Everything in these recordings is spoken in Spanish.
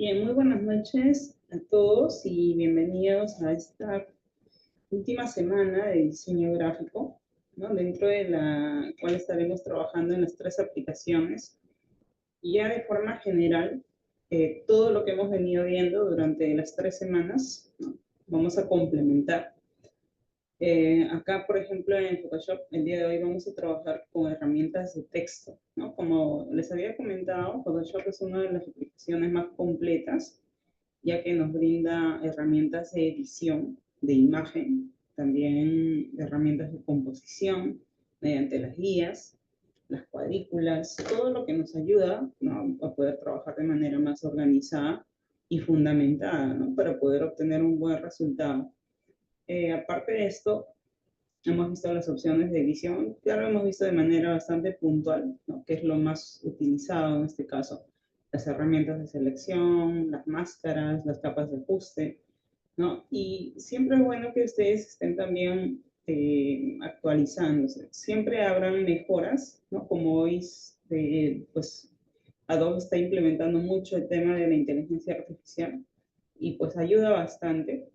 Bien, muy buenas noches a todos y bienvenidos a esta última semana de diseño gráfico, ¿no? Dentro de la cual estaremos trabajando en las tres aplicaciones. Y ya de forma general, todo lo que hemos venido viendo durante las 3 semanas, ¿no? Vamos a complementar. Acá, por ejemplo, en Photoshop, el día de hoy vamos a trabajar con herramientas de texto, ¿no? Como les había comentado, Photoshop es una de las aplicaciones más completas ya que nos brinda herramientas de edición de imagen, también herramientas de composición mediante las guías, las cuadrículas, todo lo que nos ayuda, ¿no?, a poder trabajar de manera más organizada y fundamentada, ¿no?, para poder obtener un buen resultado. Aparte de esto, hemos visto las opciones de edición, ya lo hemos visto de manera bastante puntual, ¿no?, que es lo más utilizado en este caso. Las herramientas de selección, las máscaras, las capas de ajuste, ¿no? Y siempre es bueno que ustedes estén también actualizándose. Siempre habrán mejoras, ¿no? Como hoy, pues, Adobe está implementando mucho el tema de la inteligencia artificial y pues ayuda bastante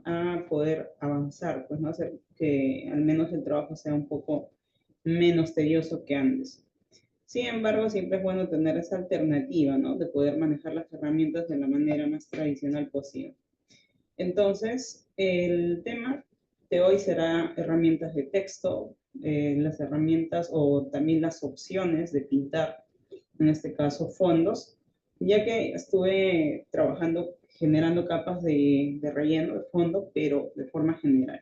a poder avanzar, pues no hacer que al menos el trabajo sea un poco menos tedioso que antes. Sin embargo, siempre es bueno tener esa alternativa, ¿no? De poder manejar las herramientas de la manera más tradicional posible. Entonces, el tema de hoy será herramientas de texto, las herramientas o también las opciones de pintar, en este caso fondos, ya que estuve trabajando, generando capas de relleno de fondo, pero de forma general.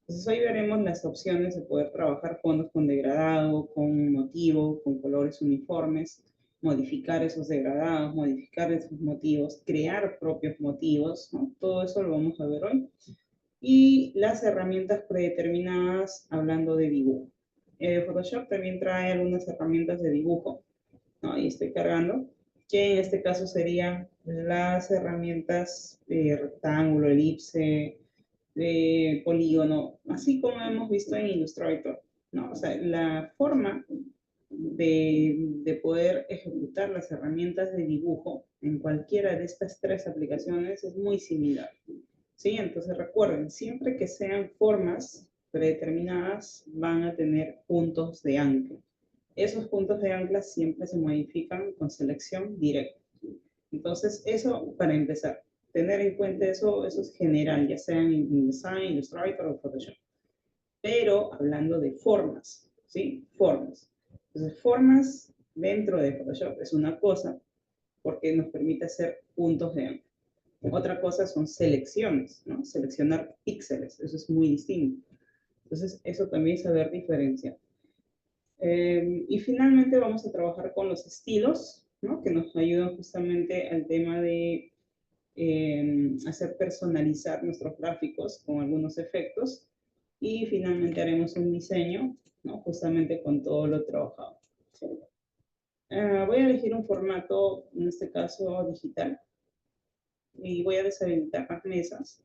Entonces hoy veremos las opciones de poder trabajar fondos con degradado, con motivo, con colores uniformes, modificar esos degradados, modificar esos motivos, crear propios motivos, ¿no? Todo eso lo vamos a ver hoy. Y las herramientas predeterminadas hablando de dibujo. Photoshop también trae algunas herramientas de dibujo, ¿no? Ahí estoy cargando, que en este caso serían las herramientas de rectángulo, elipse, de polígono, así como hemos visto en Illustrator, ¿no? O sea, la forma de poder ejecutar las herramientas de dibujo en cualquiera de estas tres aplicaciones es muy similar, ¿sí? Entonces recuerden, siempre que sean formas predeterminadas van a tener puntos de ancla. Esos puntos de ancla siempre se modifican con selección directa. Entonces, eso para empezar. Tener en cuenta eso es general, ya sea en InDesign, Illustrator o Photoshop. Pero hablando de formas, ¿sí? Formas. Entonces, formas dentro de Photoshop es una cosa porque nos permite hacer puntos de ancla. Otra cosa son selecciones, ¿no? Seleccionar píxeles, eso es muy distinto. Entonces, eso también saber diferenciar. Y finalmente vamos a trabajar con los estilos, ¿no? Que nos ayudan justamente al tema de hacer personalizar nuestros gráficos con algunos efectos. Y finalmente haremos un diseño, ¿no?, justamente con todo lo trabajado. Voy a elegir un formato, en este caso digital, y voy a deshabilitar las mesas,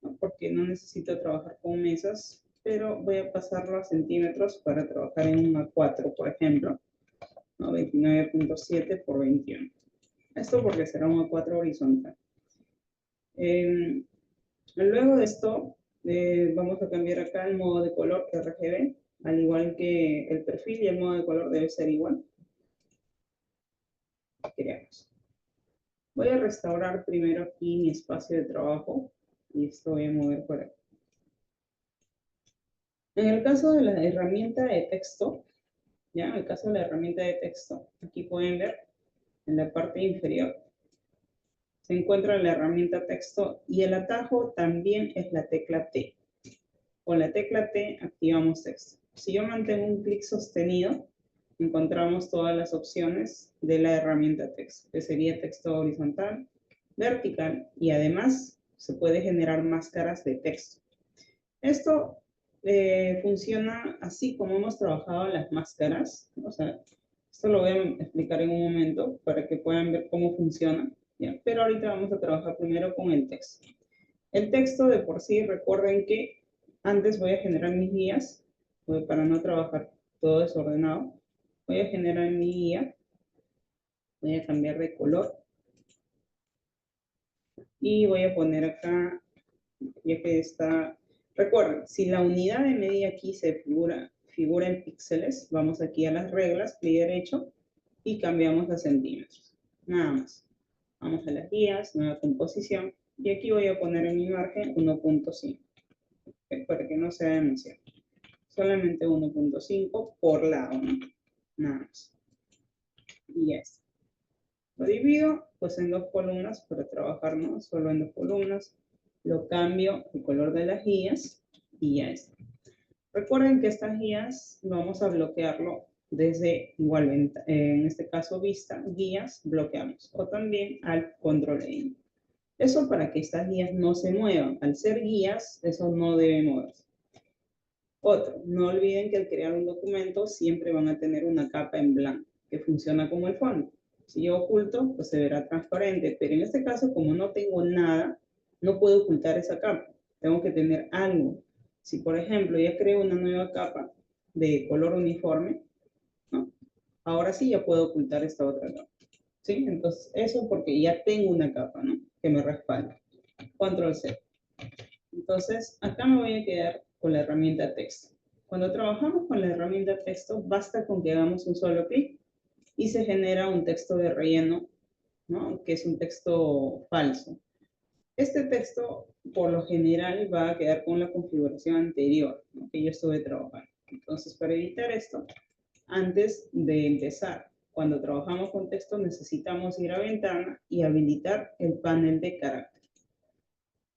¿no?, porque no necesito trabajar con mesas, pero voy a pasarlo a centímetros para trabajar en un A4, por ejemplo, ¿no? 29.7 por 21. Esto porque será un A4 horizontal. Luego de esto, vamos a cambiar acá el modo de color RGB, al igual que el perfil, y el modo de color debe ser igual. Creamos. Voy a restaurar primero aquí mi espacio de trabajo, y esto voy a mover por aquí. En el caso de la herramienta de texto, ¿ya? En el caso de la herramienta de texto, aquí pueden ver en la parte inferior, se encuentra la herramienta texto y el atajo también es la tecla T. Con la tecla T activamos texto. Si yo mantengo un clic sostenido, encontramos todas las opciones de la herramienta texto, que sería texto horizontal, vertical y además se puede generar máscaras de texto. Esto funciona así como hemos trabajado las máscaras, o sea, esto lo voy a explicar en un momento para que puedan ver cómo funciona, ¿ya? Pero ahorita vamos a trabajar primero con el texto. El texto de por sí, recuerden que antes voy a generar mis guías, para no trabajar todo desordenado. Voy a generar mi guía, voy a cambiar de color Y voy a poner acá, ya que está... Recuerden, si la unidad de medida aquí figura en píxeles, vamos aquí a las reglas, clic derecho, y cambiamos a centímetros. Nada más. Vamos a las guías, nueva composición, y aquí voy a poner en mi margen 1.5, para que no sea demasiado. Solamente 1.5 por lado, ¿no? Nada más. Y ya está. Lo divido pues en dos columnas para trabajar, ¿no? Solo en dos columnas. Lo cambio el color de las guías y ya está. Recuerden que estas guías vamos a bloquearlo desde igual, en este caso vista, guías, bloqueamos. O también al control N. Eso para que estas guías no se muevan. Al ser guías, eso no debe moverse. Otro, no olviden que al crear un documento siempre van a tener una capa en blanco, que funciona como el fondo. Si yo oculto, pues se verá transparente, pero en este caso, como no tengo nada, no puedo ocultar esa capa. Tengo que tener algo. Si, por ejemplo, ya creo una nueva capa de color uniforme, ¿no? Ahora sí ya puedo ocultar esta otra capa. ¿Sí? Entonces, eso porque ya tengo una capa, ¿no? Que me respalda. Control C. Entonces, acá me voy a quedar con la herramienta texto. Cuando trabajamos con la herramienta texto, basta con que hagamos un solo clic y se genera un texto de relleno, ¿no? Que es un texto falso. Este texto, por lo general, va a quedar con la configuración anterior, ¿no? Que yo estuve trabajando. Entonces, para evitar esto, antes de empezar, cuando trabajamos con texto, necesitamos ir a ventana y habilitar el panel de carácter.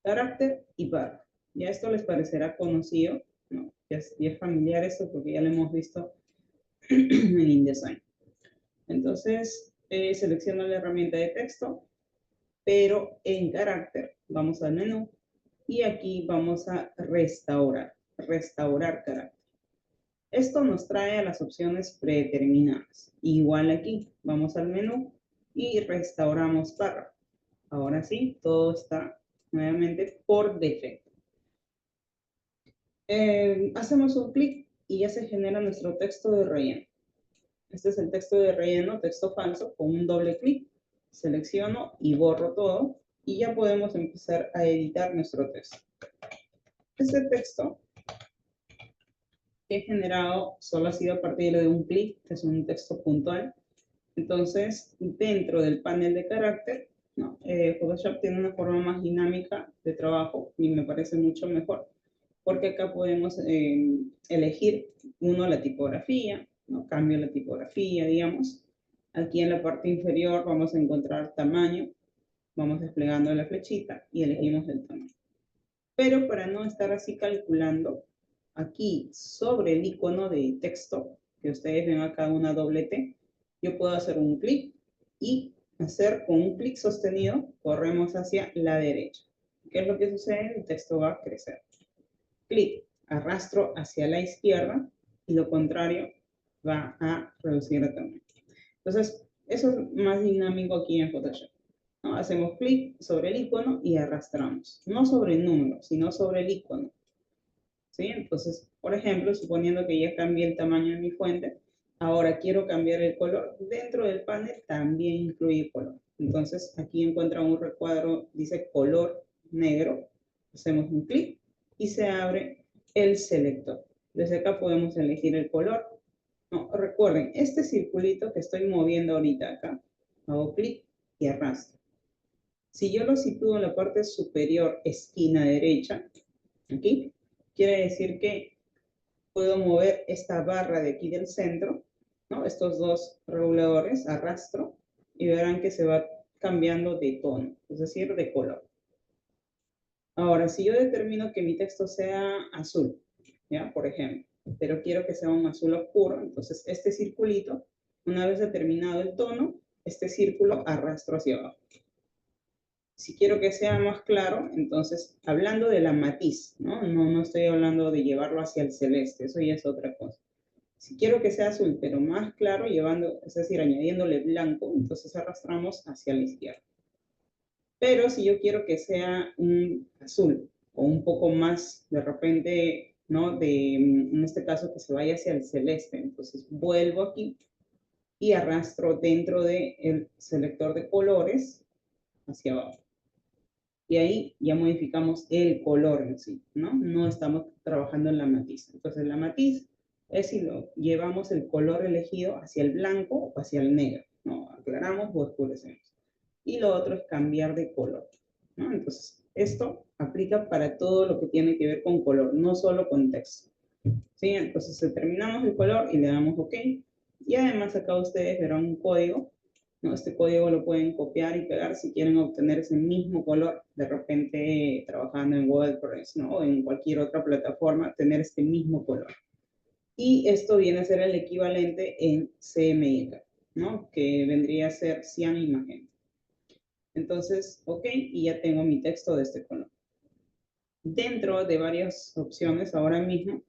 Carácter y barra. Ya esto les parecerá conocido, ¿no? Ya es familiar esto porque ya lo hemos visto en InDesign. Entonces, selecciono la herramienta de texto, pero en carácter vamos al menú y aquí vamos a restaurar carácter. Esto nos trae a las opciones predeterminadas. Igual aquí, vamos al menú y restauramos párrafo. Ahora sí, todo está nuevamente por defecto. Hacemos un clic y ya se genera nuestro texto de relleno. Este es el texto de relleno, texto falso, con un doble clic. Selecciono y borro todo y ya podemos empezar a editar nuestro texto. Este texto que he generado solo ha sido a partir de un clic, es un texto puntual. Entonces, dentro del panel de carácter, ¿no? Photoshop tiene una forma más dinámica de trabajo y me parece mucho mejor, porque acá podemos elegir, uno, la tipografía, ¿no? Cambio la tipografía, digamos. Aquí en la parte inferior vamos a encontrar tamaño, vamos desplegando la flechita y elegimos el tamaño. Pero para no estar así calculando, aquí sobre el icono de texto, que ustedes ven acá una doble T, yo puedo hacer un clic y hacer con un clic sostenido, corremos hacia la derecha. ¿Qué es lo que sucede? El texto va a crecer. Clic, arrastro hacia la izquierda y lo contrario va a reducir el tamaño. Entonces, eso es más dinámico aquí en Photoshop, ¿no? Hacemos clic sobre el icono y arrastramos. No sobre el número, sino sobre el icono. ¿Sí? Entonces, por ejemplo, suponiendo que ya cambié el tamaño de mi fuente, ahora quiero cambiar el color. Dentro del panel también incluye color. Entonces, aquí encuentran un recuadro, dice color negro. Hacemos un clic y se abre el selector. Desde acá podemos elegir el color. No, recuerden, este circulito que estoy moviendo ahorita acá, hago clic y arrastro. Si yo lo sitúo en la parte superior, esquina derecha, aquí, quiere decir que puedo mover esta barra de aquí del centro, ¿no? Estos dos reguladores, arrastro, y verán que se va cambiando de tono, es decir, de color. Ahora, si yo determino que mi texto sea azul, ¿ya? Por ejemplo, pero quiero que sea un azul oscuro, entonces este circulito, una vez determinado el tono, este círculo arrastro hacia abajo. Si quiero que sea más claro, entonces, hablando de la matiz, ¿no? No estoy hablando de llevarlo hacia el celeste, eso ya es otra cosa. Si quiero que sea azul, pero más claro, llevando, es decir, añadiéndole blanco, entonces arrastramos hacia la izquierda. Pero si yo quiero que sea un azul o un poco más, de repente, ¿no? En este caso, que se vaya hacia el celeste, entonces vuelvo aquí y arrastro dentro del selector de colores hacia abajo. Y ahí ya modificamos el color en sí, ¿no? No estamos trabajando en la matiz. Entonces la matiz es si lo llevamos el color elegido hacia el blanco o hacia el negro, ¿no? Aclaramos o oscurecemos. Y lo otro es cambiar de color, ¿no? Entonces esto aplica para todo lo que tiene que ver con color, no solo con texto. ¿Sí? Entonces determinamos el color y le damos OK. Y además acá ustedes verán un código, ¿no? Este código lo pueden copiar y pegar si quieren obtener ese mismo color, de repente trabajando en WordPress, ¿no? O en cualquier otra plataforma, tener este mismo color. Y esto viene a ser el equivalente en CMYK, ¿no? Que vendría a ser cian y magenta. Entonces, OK, y ya tengo mi texto de este color. Dentro de varias opciones ahora mismo,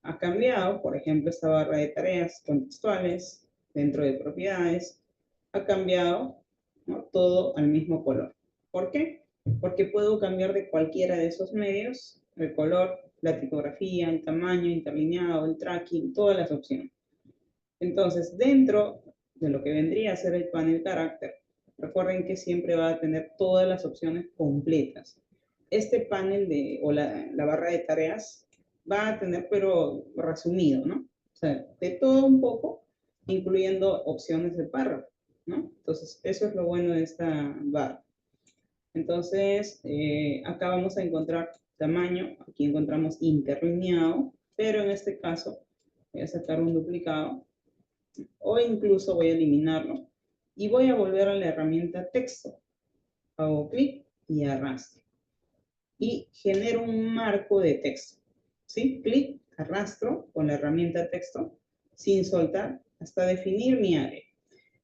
ha cambiado, por ejemplo, esta barra de tareas contextuales dentro de propiedades, ha cambiado, ¿no? Todo al mismo color. ¿Por qué? Porque puedo cambiar de cualquiera de esos medios, el color, la tipografía, el tamaño, interlineado, el tracking, todas las opciones. Entonces, dentro de lo que vendría a ser el panel carácter, recuerden que siempre va a tener todas las opciones completas. Este panel o la barra de tareas va a tener, pero resumido, ¿no? O sea, de todo un poco, incluyendo opciones de párrafo, ¿no? Entonces, eso es lo bueno de esta barra. Entonces, acá vamos a encontrar tamaño, aquí encontramos interlineado, pero en este caso voy a sacar un duplicado o incluso voy a eliminarlo y voy a volver a la herramienta texto. Hago clic y arrastro. Y genero un marco de texto. ¿Sí? Clic, arrastro con la herramienta texto sin soltar hasta definir mi área.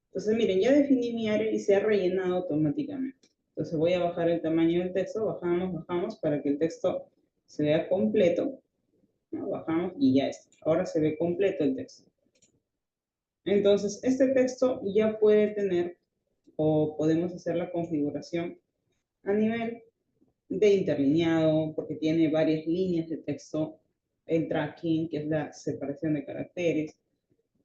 Entonces, miren, ya definí mi área y se ha rellenado automáticamente. Entonces voy a bajar el tamaño del texto, bajamos, bajamos para que el texto se vea completo. ¿No? Bajamos y ya está. Ahora se ve completo el texto. Entonces, este texto ya puede tener o podemos hacer la configuración a nivel de interlineado, porque tiene varias líneas de texto, el tracking, que es la separación de caracteres,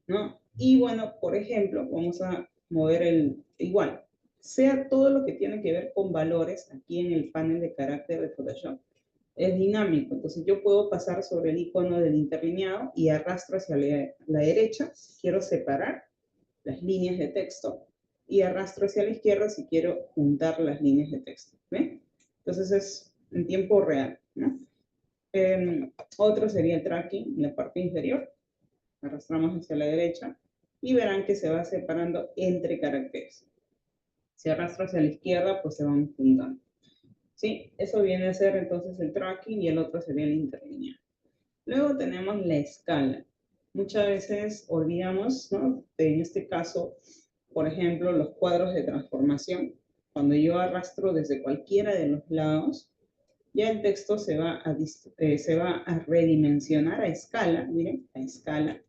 ¿no? Y bueno, por ejemplo, vamos a mover igual, sea todo lo que tiene que ver con valores aquí en el panel de carácter de Photoshop, es dinámico. Entonces yo puedo pasar sobre el icono del interlineado y arrastro hacia la derecha si quiero separar las líneas de texto y arrastro hacia la izquierda si quiero juntar las líneas de texto. ¿Ven? Entonces es en tiempo real, ¿no? Otro sería el tracking en la parte inferior. Arrastramos hacia la derecha y verán que se va separando entre caracteres. Si arrastro hacia la izquierda, pues se van juntando. ¿Sí? Eso viene a ser entonces el tracking y el otro sería el interlineado. Luego tenemos la escala. Muchas veces olvidamos, ¿no? En este caso, por ejemplo, los cuadros de transformación. Cuando yo arrastro desde cualquiera de los lados, ya el texto se va a redimensionar a escala, miren, a escala,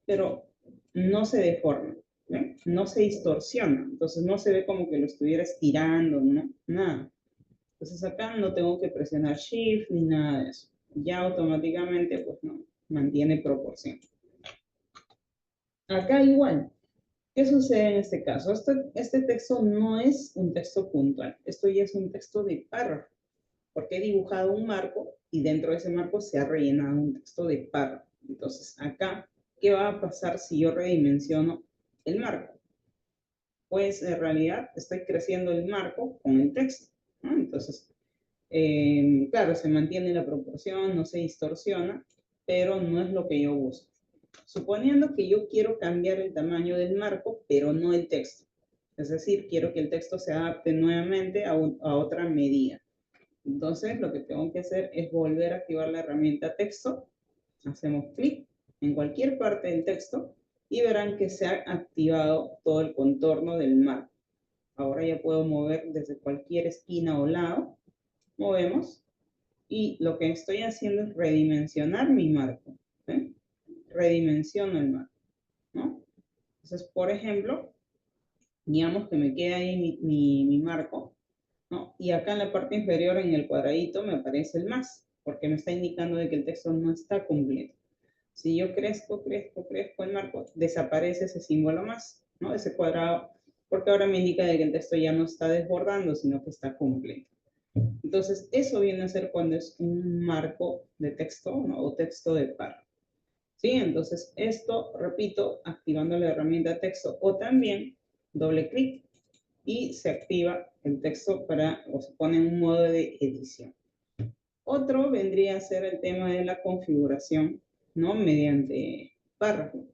pero no se deforma, ¿ven? No se distorsiona, entonces no se ve como que lo estuviera estirando, ¿no? Nada. Entonces acá no tengo que presionar Shift ni nada de eso. Ya automáticamente, pues no, mantiene proporción. Acá igual. ¿Qué sucede en este caso? Este texto no es un texto puntual. Esto ya es un texto de párrafo. Porque he dibujado un marco y dentro de ese marco se ha rellenado un texto de párrafo. Entonces acá, ¿qué va a pasar si yo redimensiono el marco? Pues en realidad estoy creciendo el marco con el texto, ¿no? Entonces, claro, se mantiene la proporción, no se distorsiona, pero no es lo que yo busco. Suponiendo que yo quiero cambiar el tamaño del marco, pero no el texto. Es decir, quiero que el texto se adapte nuevamente a otra medida. Entonces, lo que tengo que hacer es volver a activar la herramienta texto. Hacemos clic en cualquier parte del texto y verán que se ha activado todo el contorno del marco. Ahora ya puedo mover desde cualquier esquina o lado. Movemos y lo que estoy haciendo es redimensionar mi marco. ¿Ven? Redimensiono el marco, ¿no? Entonces, por ejemplo, digamos que me queda ahí mi marco, ¿no? Y acá en la parte inferior, en el cuadradito, me aparece el más, porque me está indicando de que el texto no está completo. Si yo crezco el marco, desaparece ese símbolo más, ¿no? Ese cuadrado, porque ahora me indica de que el texto ya no está desbordando, sino que está completo. Entonces, eso viene a ser cuando es un marco de texto, ¿no? O texto de párrafo. ¿Sí? Entonces, esto, repito, activando la herramienta texto o también doble clic y se activa el texto o se pone en un modo de edición. Otro vendría a ser el tema de la configuración, ¿no? Mediante párrafo.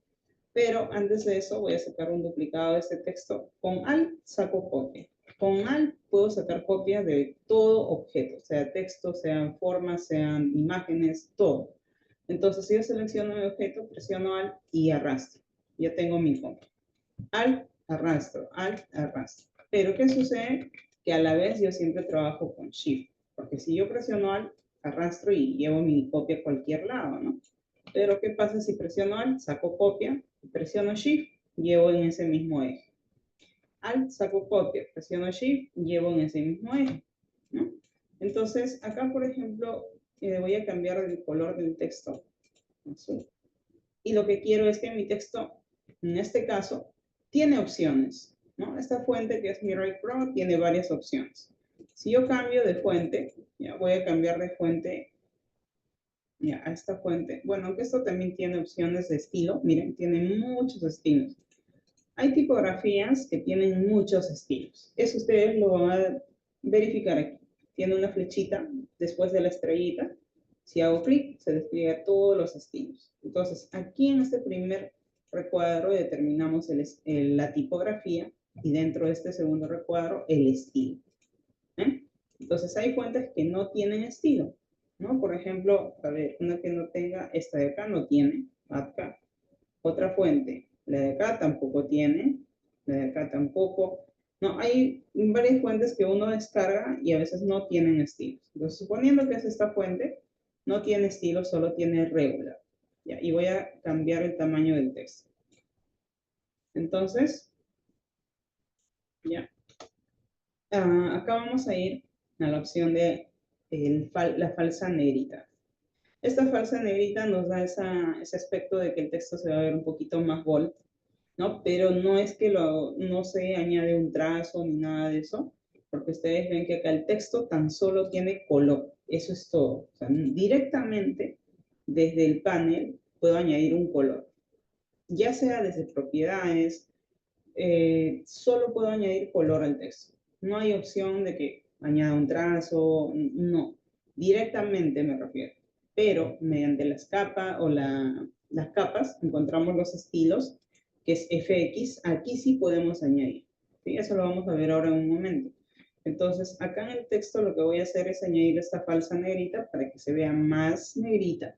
Pero antes de eso voy a sacar un duplicado de este texto. Con Alt saco copia. Con Alt puedo sacar copia de todo objeto, sea texto, sean formas, sean imágenes, todo. Entonces, si yo selecciono mi objeto, presiono Alt y arrastro. Ya tengo mi copia. Alt, arrastro, Alt, arrastro. Pero, ¿qué sucede? Que a la vez yo siempre trabajo con Shift. Porque si yo presiono Alt, arrastro y llevo mi copia a cualquier lado, ¿no? Pero, ¿qué pasa si presiono Alt, saco copia, presiono Shift, llevo en ese mismo eje? Alt, saco copia, presiono Shift, llevo en ese mismo eje, ¿no? Entonces, acá, por ejemplo, voy a cambiar el color del texto azul. Y lo que quiero es que mi texto, en este caso, tiene opciones, ¿no? Esta fuente que es Mirai Pro tiene varias opciones. Si yo cambio de fuente, ya voy a cambiar de fuente ya, a esta fuente. Bueno, aunque esto también tiene opciones de estilo, miren, tiene muchos estilos. Hay tipografías que tienen muchos estilos. Eso ustedes lo van a verificar aquí. Tiene una flechita después de la estrellita. Si hago clic, se despliega todos los estilos. Entonces, aquí en este primer recuadro determinamos la tipografía y dentro de este segundo recuadro el estilo. ¿Eh? Entonces, hay fuentes que no tienen estilo, ¿no? Por ejemplo, a ver, una que no tenga, esta de acá no tiene, acá. Otra fuente, la de acá tampoco tiene, la de acá tampoco. No, hay varias fuentes que uno descarga y a veces no tienen estilos. Entonces, suponiendo que es esta fuente, no tiene estilo, solo tiene regular. Ya, y voy a cambiar el tamaño del texto. Entonces, ya. Acá vamos a ir a la opción de la falsa negrita. Esta falsa negrita nos da ese aspecto de que el texto se va a ver un poquito más bold, ¿no? Pero no es que no se añade un trazo ni nada de eso, porque ustedes ven que acá el texto tan solo tiene color, eso es todo. O sea, directamente desde el panel puedo añadir un color, ya sea desde propiedades, solo puedo añadir color al texto. No hay opción de que añada un trazo, no. Directamente me refiero. Pero mediante las capas o las capas encontramos los estilos, que es FX. Aquí sí podemos añadir. ¿Sí? Eso lo vamos a ver ahora en un momento. Entonces, acá en el texto lo que voy a hacer es añadir esta falsa negrita para que se vea más negrita,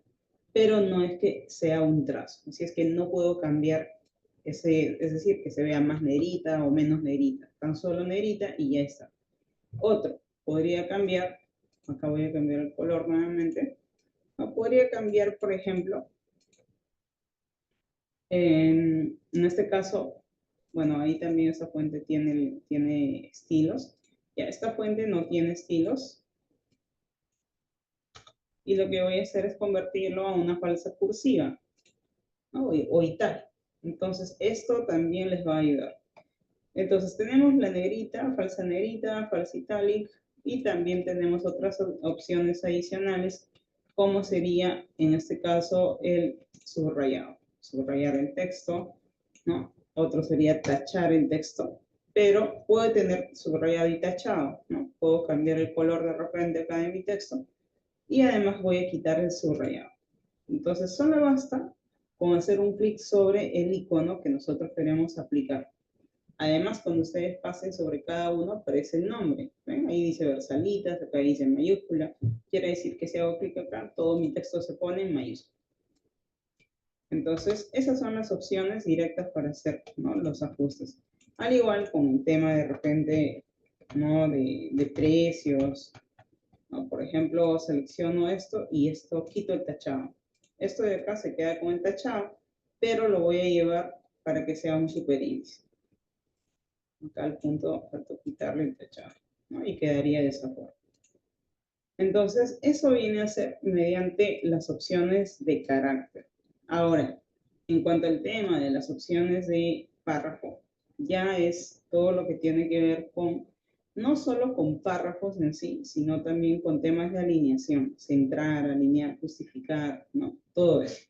pero no es que sea un trazo. Así es que no puedo cambiar es decir, que se vea más negrita o menos negrita. Tan solo negrita y ya está. Otro, podría cambiar, acá voy a cambiar el color nuevamente, o podría cambiar, por ejemplo, en este caso, bueno, ahí también esta fuente tiene estilos. Ya, esta fuente no tiene estilos. Y lo que voy a hacer es convertirlo a una falsa cursiva, ¿no? O ital. Entonces, esto también les va a ayudar. Entonces tenemos la negrita, falsa italic, y también tenemos otras opciones adicionales, como sería en este caso el subrayado. Subrayar el texto, ¿no? Otro sería tachar el texto, pero puede tener subrayado y tachado, ¿no? Puedo cambiar el color de repente acá de mi texto y además voy a quitar el subrayado. Entonces solo basta con hacer un clic sobre el icono que nosotros queremos aplicar. Además, cuando ustedes pasen sobre cada uno, aparece el nombre. ¿Ven? Ahí dice Versalitas, acá dice en mayúscula. Quiere decir que si hago clic acá, todo mi texto se pone en mayúscula. Entonces, esas son las opciones directas para hacer, ¿no?, los ajustes. Al igual con el tema de repente, ¿no?, de precios, ¿no? Por ejemplo, selecciono esto y esto quito el tachado. Esto de acá se queda con el tachado, pero lo voy a llevar para que sea un superíndice. Acá al punto falta quitarle el tachado, ¿no? Y quedaría de esa forma. Entonces, eso viene a ser mediante las opciones de carácter. Ahora, en cuanto al tema de las opciones de párrafo, ya es todo lo que tiene que ver con no solo con párrafos en sí, sino también con temas de alineación, centrar, alinear, justificar, ¿no? Todo eso.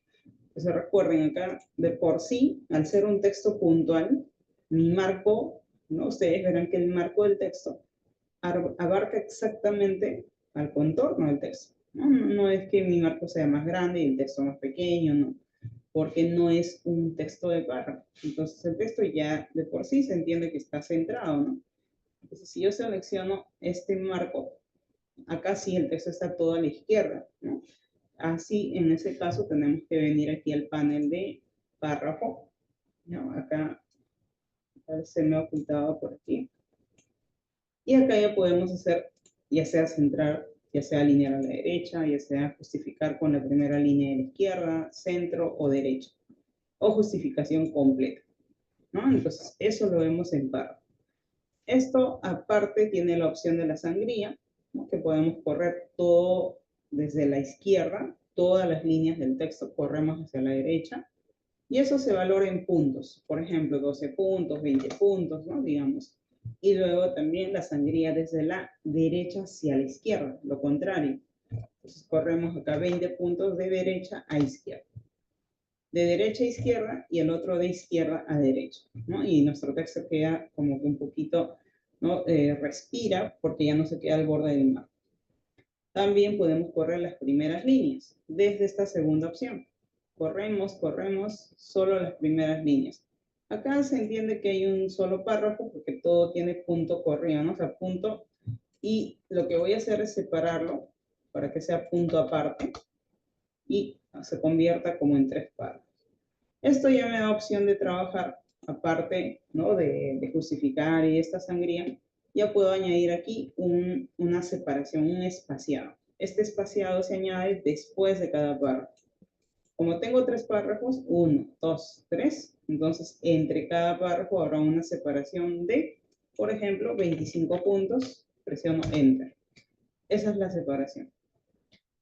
Entonces recuerden acá, de por sí, al ser un texto puntual, mi marco, ¿no? Ustedes verán que el marco del texto abarca exactamente al contorno del texto. No es que mi marco sea más grande y el texto más pequeño, no, porque no es un texto de párrafo. Entonces el texto ya de por sí se entiende que está centrado, ¿no? Entonces si yo selecciono este marco, acá sí el texto está todo a la izquierda, ¿no? Así, en ese caso, tenemos que venir aquí al panel de párrafo, ¿no? Acá se me ha ocultado por aquí. Y acá ya podemos hacer, ya sea centrar, ya sea alinear a la derecha, ya sea justificar con la primera línea de la izquierda, centro o derecha, o justificación completa, ¿no? Entonces, eso lo vemos en párrafo. Esto, aparte, tiene la opción de la sangría, ¿no? Que podemos correr todo desde la izquierda, todas las líneas del texto corremos hacia la derecha, y eso se valora en puntos, por ejemplo, 12 puntos, 20 puntos, ¿no? Digamos. Y luego también la sangría desde la derecha hacia la izquierda, lo contrario. Entonces corremos acá 20 puntos de derecha a izquierda. De derecha a izquierda y el otro de izquierda a derecha, ¿no? Y nuestro texto queda como que un poquito, ¿no? Respira porque ya no se queda al borde del mar. También podemos correr las primeras líneas desde esta segunda opción. Corremos solo las primeras líneas. Acá se entiende que hay un solo párrafo porque todo tiene punto corrido, ¿no? O sea, punto. Y lo que voy a hacer es separarlo para que sea punto aparte y se convierta como en 3 párrafos. Esto ya me da opción de trabajar, aparte, ¿no? de justificar y esta sangría, ya puedo añadir aquí una separación, un espaciado. Este espaciado se añade después de cada párrafo. Como tengo 3 párrafos, 1, 2, 3, entonces entre cada párrafo habrá una separación de, por ejemplo, 25 puntos, presiono Enter. Esa es la separación.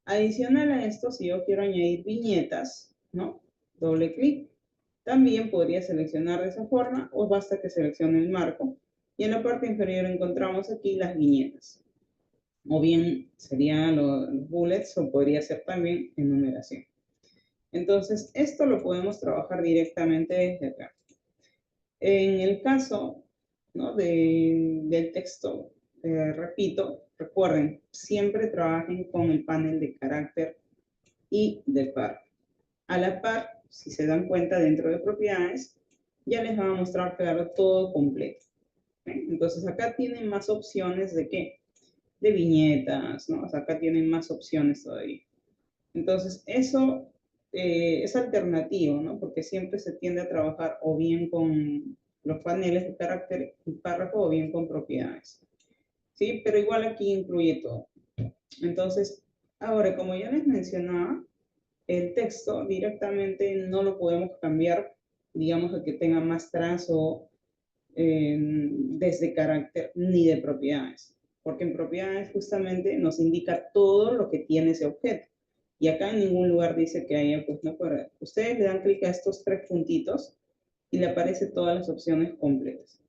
Adicional a esto, si yo quiero añadir viñetas, ¿no? Doble clic. También podría seleccionar de esa forma o basta que seleccione el marco. Y en la parte inferior encontramos aquí las viñetas. O bien serían los bullets o podría ser también enumeración. Entonces, esto lo podemos trabajar directamente desde acá. En el caso, ¿no? del texto, repito, recuerden, siempre trabajen con el panel de carácter y de par. A la par, si se dan cuenta dentro de propiedades, ya les va a mostrar, claro, todo completo. Entonces acá tienen más opciones de qué, de viñetas, ¿no? O sea, acá tienen más opciones todavía. Entonces eso es alternativo, ¿no? Porque siempre se tiende a trabajar o bien con los paneles de carácter y párrafo o bien con propiedades. ¿Sí? Pero igual aquí incluye todo. Entonces, ahora, como ya les mencionaba, el texto directamente no lo podemos cambiar, digamos, a que tenga más trazo desde carácter ni de propiedades. Porque en propiedades justamente nos indica todo lo que tiene ese objeto. Y acá en ningún lugar dice que haya, pues no, para... Ustedes le dan clic a estos 3 puntitos y le aparecen todas las opciones completas.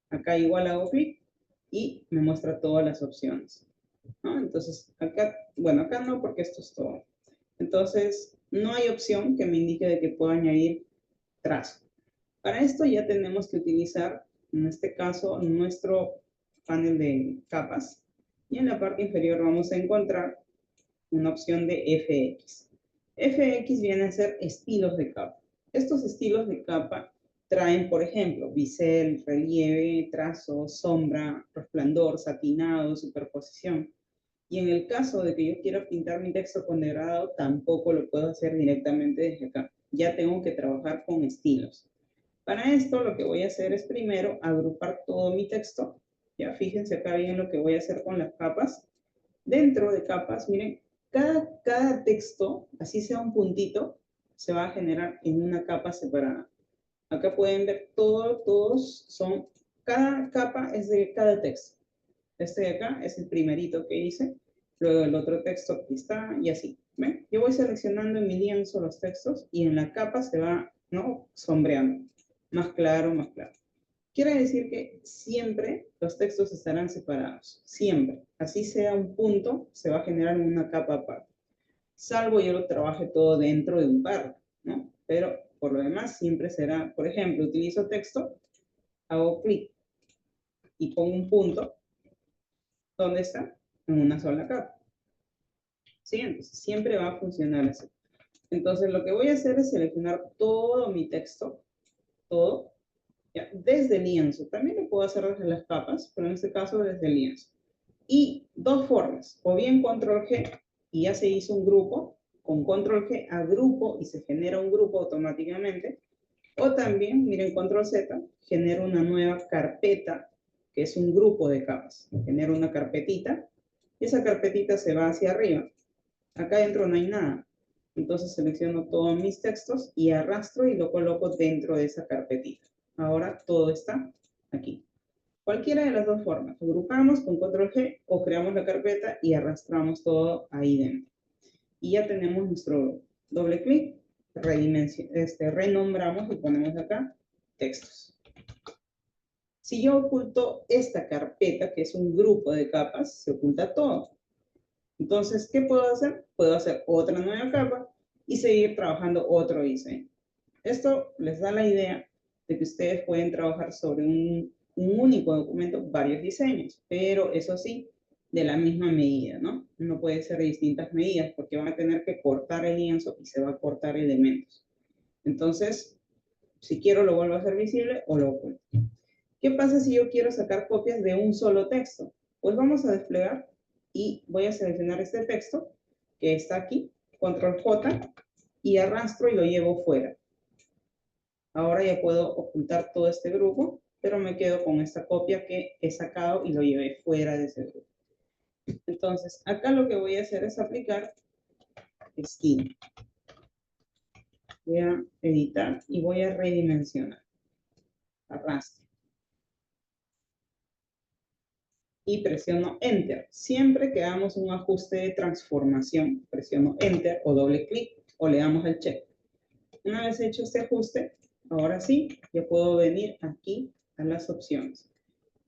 Acá igual hago clic y me muestra todas las opciones, ¿no? Entonces, acá, bueno, acá no porque esto es todo. Entonces, no hay opción que me indique de que puedo añadir trazo. Para esto ya tenemos que utilizar, en este caso, nuestro panel de capas. Y en la parte inferior vamos a encontrar una opción de FX. FX viene a ser estilos de capa. Estos estilos de capa traen, por ejemplo, bisel, relieve, trazo, sombra, resplandor, satinado, superposición. Y en el caso de que yo quiera pintar mi texto con degradado, tampoco lo puedo hacer directamente desde acá. Ya tengo que trabajar con estilos. Para esto lo que voy a hacer es primero agrupar todo mi texto. Ya fíjense acá bien lo que voy a hacer con las capas. Dentro de capas, miren, cada texto, así sea un puntito, se va a generar en una capa separada. Acá pueden ver todos son, cada capa es de cada texto. Este de acá es el primerito que hice, luego el otro texto aquí está y así. ¿Ven? Yo voy seleccionando en mi lienzo los textos y en la capa se va, ¿no? Sombreando. Más claro, más claro. Quiere decir que siempre los textos estarán separados, siempre. Así sea un punto, se va a generar en una capa aparte. Salvo yo lo trabaje todo dentro de un párrafo, ¿no? Pero por lo demás siempre será, por ejemplo, utilizo texto, hago clic y pongo un punto. ¿Dónde está? En una sola capa. ¿Sí? Entonces siempre va a funcionar así. Entonces lo que voy a hacer es seleccionar todo mi texto, todo, ya, desde el lienzo. También lo puedo hacer desde las capas, pero en este caso desde el lienzo. Y dos formas, o bien control G y ya se hizo un grupo, con control G agrupo y se genera un grupo automáticamente, o también, miren, control Z, genera una nueva carpeta, que es un grupo de capas. Genera una carpetita, y esa carpetita se va hacia arriba. Acá adentro no hay nada. Entonces selecciono todos mis textos y arrastro y lo coloco dentro de esa carpetita. Ahora todo está aquí. Cualquiera de las dos formas. Agrupamos con control G o creamos la carpeta y arrastramos todo ahí dentro. Y ya tenemos nuestro grupo. Doble clic, renombramos y ponemos acá textos. Si yo oculto esta carpeta, que es un grupo de capas, se oculta todo. Entonces, ¿qué puedo hacer? Puedo hacer otra nueva capa y seguir trabajando otro diseño. Esto les da la idea de que ustedes pueden trabajar sobre un único documento varios diseños, pero eso sí, de la misma medida, ¿no? No puede ser de distintas medidas porque van a tener que cortar el lienzo y se va a cortar elementos. Entonces, si quiero lo vuelvo a hacer visible o lo oculto. ¿Qué pasa si yo quiero sacar copias de un solo texto? Pues vamos a desplegar y voy a seleccionar este texto que está aquí, control J, y arrastro y lo llevo fuera. Ahora ya puedo ocultar todo este grupo, pero me quedo con esta copia que he sacado y lo llevé fuera de ese grupo. Entonces, acá lo que voy a hacer es aplicar estilo. Voy a editar y voy a redimensionar. Arrastro. Y presiono Enter. Siempre que hagamos un ajuste de transformación, presiono Enter o doble clic o le damos al check. Una vez hecho este ajuste, ahora sí, ya puedo venir aquí a las opciones.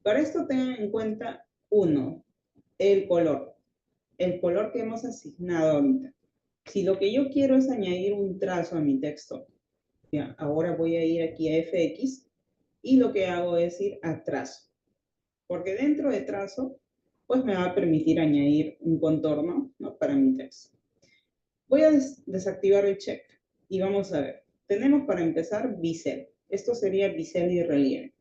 Para esto tengan en cuenta, uno, el color. El color que hemos asignado ahorita. Si lo que yo quiero es añadir un trazo a mi texto, ya, ahora voy a ir aquí a FX y lo que hago es ir a trazo. Porque dentro de trazo, pues me va a permitir añadir un contorno, ¿no?, para mi texto. Voy a desactivar el check y vamos a ver. Tenemos para empezar bisel. Esto sería bisel y relieve.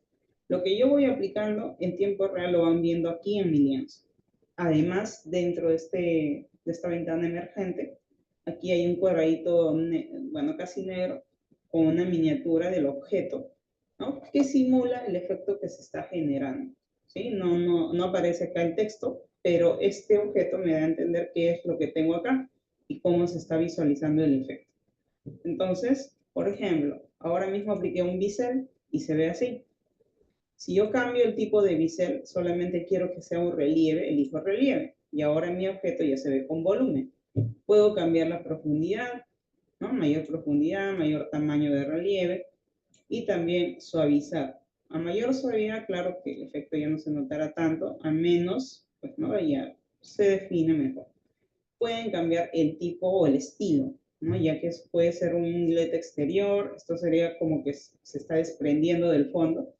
Lo que yo voy aplicando en tiempo real lo van viendo aquí en mi lienzo. Además, dentro de esta ventana emergente, aquí hay un cuadradito, bueno, casi negro, con una miniatura del objeto, ¿no?, que simula el efecto que se está generando. ¿Sí? No aparece acá el texto, pero este objeto me da a entender qué es lo que tengo acá y cómo se está visualizando el efecto. Entonces, por ejemplo, ahora mismo apliqué un bisel y se ve así. Si yo cambio el tipo de bisel, solamente quiero que sea un relieve, elijo relieve. Y ahora mi objeto ya se ve con volumen. Puedo cambiar la profundidad, ¿no? Mayor profundidad, mayor tamaño de relieve. Y también suavizar. A mayor suavidad, claro que el efecto ya no se notará tanto. A menos, pues no, ya se define mejor. Pueden cambiar el tipo o el estilo, ¿no? Ya que puede ser un inglete exterior. Esto sería como que se está desprendiendo del fondo.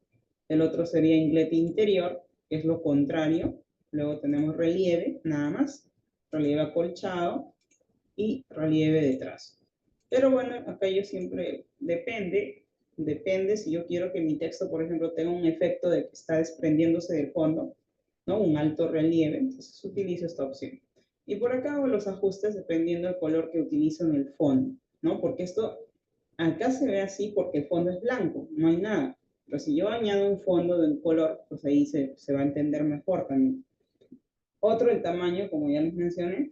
El otro sería inglete interior, que es lo contrario. Luego tenemos relieve, nada más. Relieve acolchado y relieve de trazo. Pero bueno, acá yo siempre depende si yo quiero que mi texto, por ejemplo, tenga un efecto de que está desprendiéndose del fondo, ¿no? Un alto relieve, entonces utilizo esta opción. Y por acá hago los ajustes dependiendo del color que utilizo en el fondo, ¿no? Porque esto acá se ve así porque el fondo es blanco, no hay nada. Pero si yo añado un fondo de un color, pues ahí se va a entender mejor también. Otro, el tamaño, como ya les mencioné,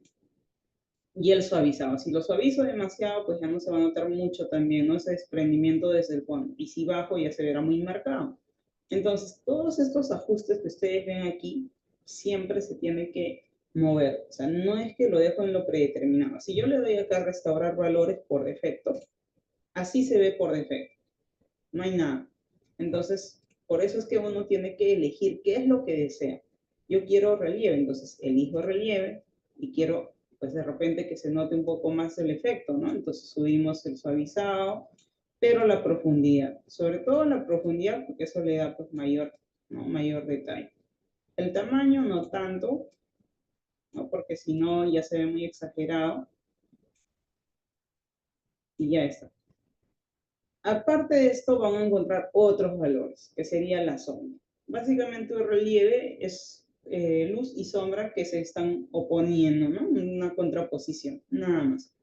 y el suavizado. Si lo suavizo demasiado, pues ya no se va a notar mucho también, ¿no?, ese desprendimiento desde el fondo. Y si bajo, ya se verá muy marcado. Entonces, todos estos ajustes que ustedes ven aquí, siempre se tiene que mover. O sea, no es que lo dejo en lo predeterminado. Si yo le doy acá restaurar valores por defecto, así se ve por defecto. No hay nada. Entonces, Por eso es que uno tiene que elegir qué es lo que desea. Yo quiero relieve, entonces elijo relieve y quiero, pues de repente que se note un poco más el efecto, ¿no? Entonces subimos el suavizado, pero la profundidad, sobre todo la profundidad, porque eso le da pues mayor, ¿no? Mayor detalle. El tamaño no tanto, ¿no? Porque si no ya se ve muy exagerado y ya está. Aparte de esto, van a encontrar otros valores, que sería la sombra. Básicamente el relieve es luz y sombra que se están oponiendo, ¿no? Una contraposición, nada más.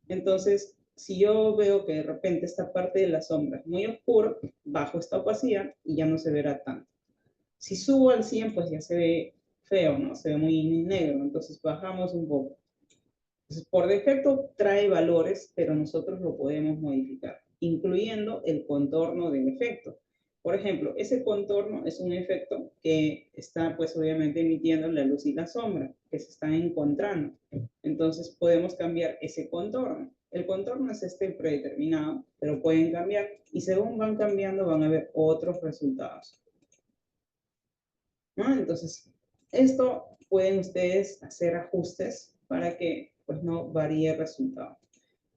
Entonces, si yo veo que de repente esta parte de la sombra es muy oscura, bajo esta opacidad y ya no se verá tanto. Si subo al 100, pues ya se ve feo, ¿no? Se ve muy negro, entonces bajamos un poco. Entonces, por defecto trae valores, pero nosotros lo podemos modificar, incluyendo el contorno del efecto. Por ejemplo, ese contorno es un efecto que está, pues, obviamente emitiendo la luz y la sombra, que se están encontrando. Entonces, podemos cambiar ese contorno. El contorno es este predeterminado, pero pueden cambiar, y según van cambiando, van a ver otros resultados, ¿no? Entonces, esto pueden ustedes hacer ajustes para que pues no varíe el resultado.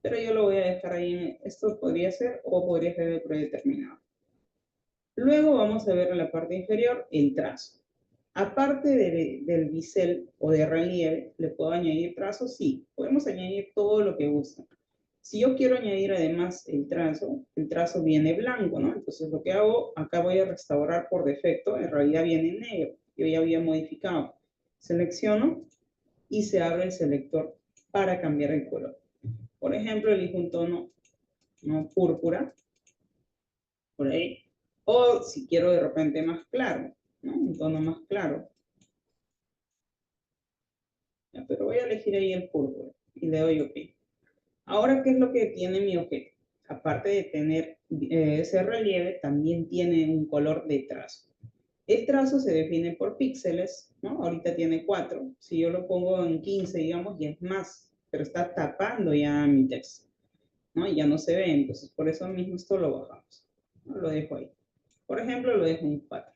Pero yo lo voy a dejar ahí, esto podría ser o podría ser el predeterminado. Luego vamos a ver en la parte inferior el trazo. Aparte del bisel o de relieve, ¿le puedo añadir trazo? Sí, podemos añadir todo lo que gusten. Si yo quiero añadir además el trazo viene blanco, ¿no? Entonces lo que hago, acá voy a restaurar por defecto, en realidad viene negro, yo ya había modificado. Selecciono y se abre el selector para cambiar el color. Por ejemplo, elijo un tono, ¿no? Púrpura, por ahí. O si quiero de repente más claro, ¿no? Un tono más claro. Ya, pero voy a elegir ahí el púrpura y le doy OK. Ahora, ¿qué es lo que tiene mi objeto? Aparte de tener ese relieve, también tiene un color de trazo. El trazo se define por píxeles, ¿no? Ahorita tiene 4. Si yo lo pongo en 15, digamos, ya es más, pero está tapando ya mi texto, ¿no? Y ya no se ve, entonces por eso mismo esto lo bajamos, ¿no? Lo dejo ahí. Por ejemplo, lo dejo en 4.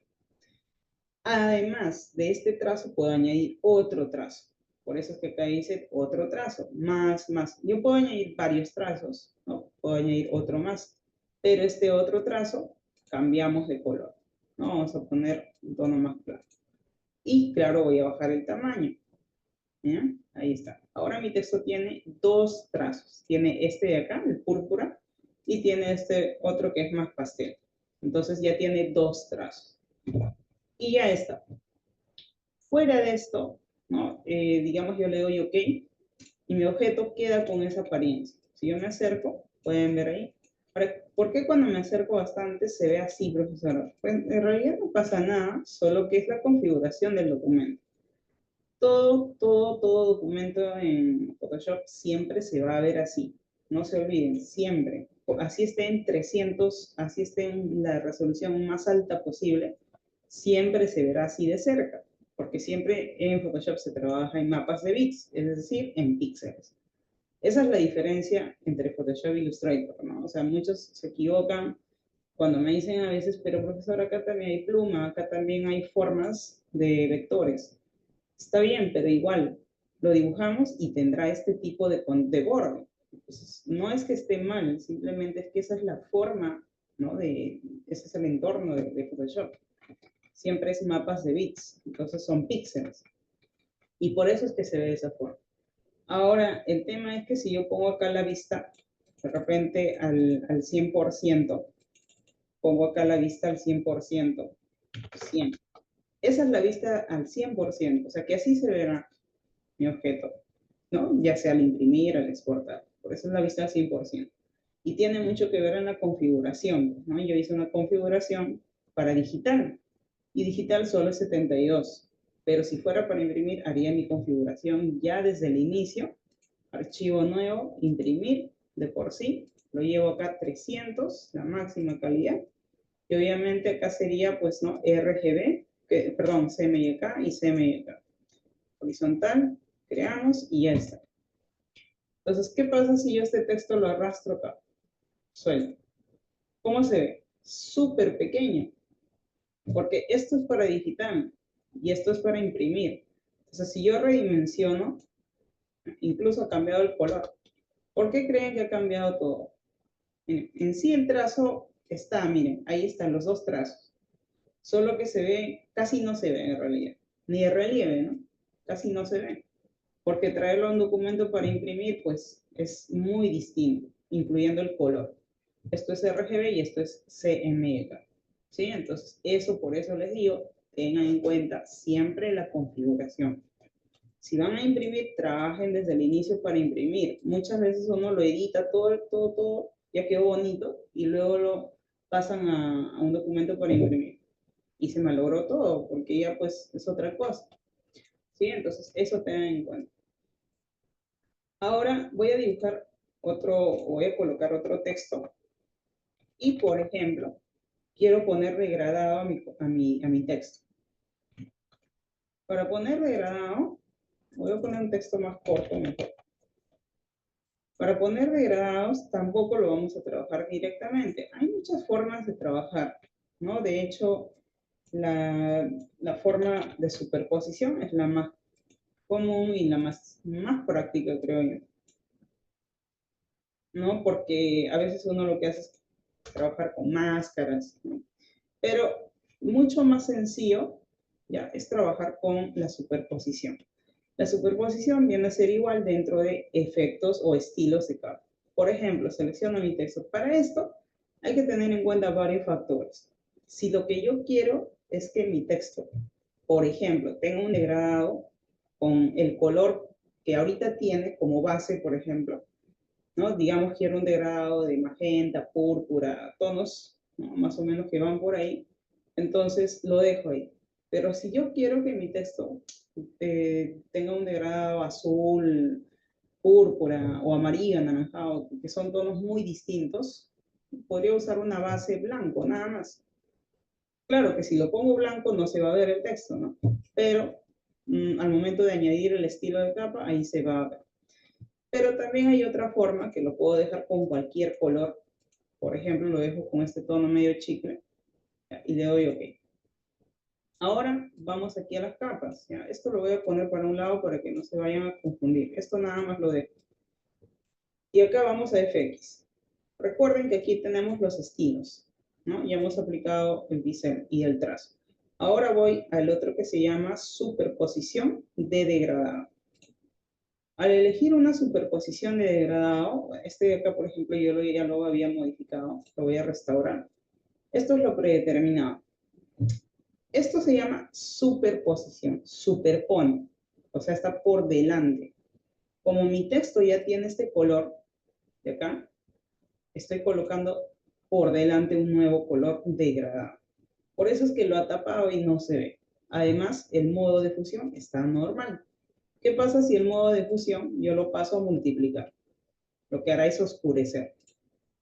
Además de este trazo, puedo añadir otro trazo. Por eso es que acá dice otro trazo, más. Yo puedo añadir varios trazos, ¿no? Puedo añadir otro más, pero este otro trazo cambiamos de color, ¿no? Vamos a poner un tono más claro. Y claro, voy a bajar el tamaño. ¿Ya? Ahí está. Ahora mi texto tiene dos trazos. Tiene este de acá, el púrpura, y tiene este otro que es más pastel. Entonces ya tiene dos trazos. Y ya está. Fuera de esto, ¿no? Digamos yo le doy OK y mi objeto queda con esa apariencia. Si yo me acerco, pueden ver ahí. Ahora, ¿por qué cuando me acerco bastante se ve así, profesor? Pues en realidad no pasa nada, solo que es la configuración del documento. Todo documento en Photoshop siempre se va a ver así. No se olviden, siempre. Así esté en 300, así esté en la resolución más alta posible, siempre se verá así de cerca, porque siempre en Photoshop se trabaja en mapas de bits, es decir, en píxeles. Esa es la diferencia entre Photoshop y Illustrator, ¿no? O sea, muchos se equivocan cuando me dicen a veces, pero profesor, acá también hay pluma, acá también hay formas de vectores. Está bien, pero igual lo dibujamos y tendrá este tipo de borde. Entonces, no es que esté mal, simplemente es que esa es la forma, ¿no? Ese es el entorno de Photoshop. Siempre es mapas de bits, entonces son píxeles. Y por eso es que se ve de esa forma. Ahora, el tema es que si yo pongo acá la vista, de repente al 100%, pongo acá la vista al 100%, 100. Esa es la vista al 100%, o sea que así se verá mi objeto, ¿no? Ya sea al imprimir, al exportar. Por eso es la vista al 100%. Y tiene mucho que ver en la configuración, ¿no? Yo hice una configuración para digital, y digital solo es 72. Pero si fuera para imprimir, haría mi configuración ya desde el inicio, archivo nuevo, imprimir, de por sí, lo llevo acá a 300, la máxima calidad, y obviamente acá sería, pues, ¿no? RGB, perdón, CMYK y CMYK. Horizontal, creamos y ya está. Entonces, ¿qué pasa si yo este texto lo arrastro acá? Suelto. ¿Cómo se ve? Súper pequeño. Porque esto es para digitar y esto es para imprimir. Entonces, si yo redimensiono, incluso ha cambiado el color. ¿Por qué creen que ha cambiado todo? Miren, en sí el trazo está, miren, ahí están los dos trazos. Solo que se ve, casi no se ve en realidad. Ni de relieve, ¿no? Casi no se ve. Porque traerlo a un documento para imprimir, pues, es muy distinto, incluyendo el color. Esto es RGB y esto es CMYK. ¿Sí? Entonces, eso por eso les digo, tengan en cuenta siempre la configuración. Si van a imprimir, trabajen desde el inicio para imprimir. Muchas veces uno lo edita todo, ya quedó bonito, y luego lo pasan a un documento para imprimir. Y se malogró todo, porque ya pues es otra cosa. ¿Sí? Entonces, eso tengan en cuenta. Ahora voy a dibujar voy a colocar otro texto. Y, por ejemplo, quiero poner degradado a mi texto. Para poner degradado, voy a poner un texto más corto mejor. Para poner degradados tampoco lo vamos a trabajar directamente. Hay muchas formas de trabajar, ¿no? De hecho, la forma de superposición es la más común y la más práctica, creo yo, ¿no? Porque a veces uno lo que hace es trabajar con máscaras, ¿no? Pero mucho más sencillo, ya, es trabajar con la superposición. La superposición viene a ser igual dentro de efectos o estilos de capa. Por ejemplo, selecciono mi texto. Para esto hay que tener en cuenta varios factores. Si lo que yo quiero es que mi texto, por ejemplo, tenga un degradado con el color que ahorita tiene como base, por ejemplo, ¿no? Digamos, quiero un degradado de magenta, púrpura, tonos, ¿no? Más o menos que van por ahí, entonces lo dejo ahí. Pero si yo quiero que mi texto tenga un degradado azul, púrpura o amarillo, anaranjado, que son tonos muy distintos, podría usar una base blanco, nada más. Claro que si lo pongo blanco no se va a ver el texto, ¿no? Pero al momento de añadir el estilo de capa, ahí se va a ver. Pero también hay otra forma que lo puedo dejar con cualquier color. Por ejemplo, lo dejo con este tono medio chicle y le doy OK. Ahora vamos aquí a las capas. ¿Ya? Esto lo voy a poner para un lado para que no se vayan a confundir. Esto nada más lo dejo. Y acá vamos a FX. Recuerden que aquí tenemos los estilos, ¿no? Ya hemos aplicado el pincel y el trazo. Ahora voy al otro que se llama superposición de degradado. Al elegir una superposición de degradado, este de acá, por ejemplo, yo ya lo había modificado, lo voy a restaurar. Esto es lo predeterminado. Esto se llama superposición, superpone, o sea, está por delante. Como mi texto ya tiene este color de acá, estoy colocando por delante un nuevo color degradado. Por eso es que lo ha tapado y no se ve. Además, el modo de fusión está normal. ¿Qué pasa si el modo de fusión yo lo paso a multiplicar? Lo que hará es oscurecer.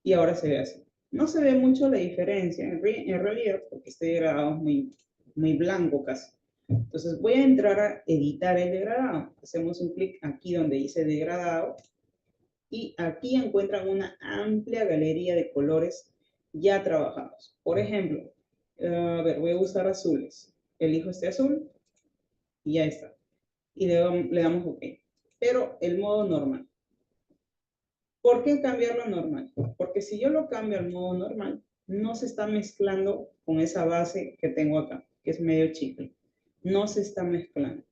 Y ahora se ve así. No se ve mucho la diferencia en realidad, porque este degradado es muy blanco casi. Entonces voy a entrar a editar el degradado. Hacemos un clic aquí donde dice degradado y aquí encuentran una amplia galería de colores ya trabajados. Por ejemplo, a ver, voy a usar azules. Elijo este azul y ya está. Y le damos OK. Pero el modo normal. ¿Por qué cambiarlo a normal? Porque si yo lo cambio al modo normal, no se está mezclando con esa base que tengo acá, que es medio chicle. No se está mezclando.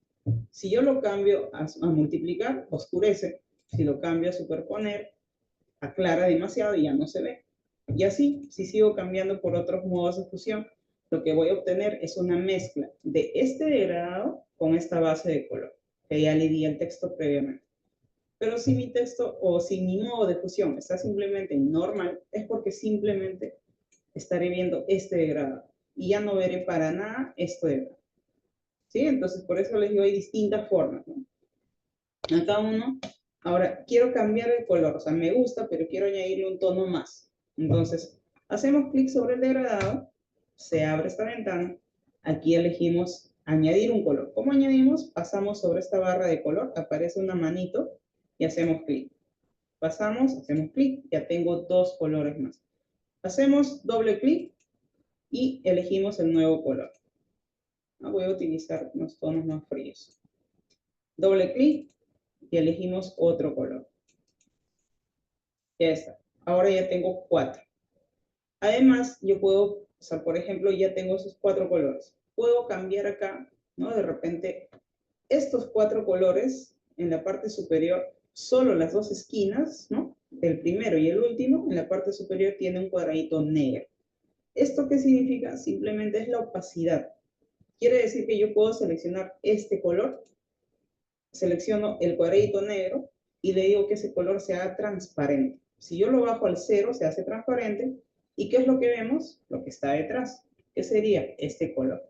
Si yo lo cambio a multiplicar, oscurece. Si lo cambio a superponer, aclara demasiado y ya no se ve. Y así, si sigo cambiando por otros modos de fusión, lo que voy a obtener es una mezcla de este degradado con esta base de color, que ya le di al texto previamente. Pero si mi texto o si mi modo de fusión está simplemente en normal, es porque simplemente estaré viendo este degradado y ya no veré para nada esto de acá. ¿Sí? Entonces, por eso les digo, hay distintas formas, ¿no? Acá uno, ahora, quiero cambiar el color, o sea, me gusta, pero quiero añadirle un tono más. Entonces, hacemos clic sobre el degradado, se abre esta ventana, aquí elegimos añadir un color. ¿Cómo añadimos? Pasamos sobre esta barra de color, aparece una manito y hacemos clic. Pasamos, hacemos clic, ya tengo dos colores más. Hacemos doble clic y elegimos el nuevo color. Voy a utilizar unos tonos más fríos. Doble clic y elegimos otro color. Ya está. Ahora ya tengo 4. Además, yo puedo, o sea, por ejemplo, ya tengo esos 4 colores. Puedo cambiar acá, ¿no? De repente, estos 4 colores en la parte superior, solo las dos esquinas, ¿no? El primero y el último, en la parte superior tiene un cuadradito negro. ¿Esto qué significa? Simplemente es la opacidad. Quiere decir que yo puedo seleccionar este color, selecciono el cuadradito negro y le digo que ese color se haga transparente. Si yo lo bajo al 0, se hace transparente. ¿Y qué es lo que vemos? Lo que está detrás. ¿Qué sería? Este color.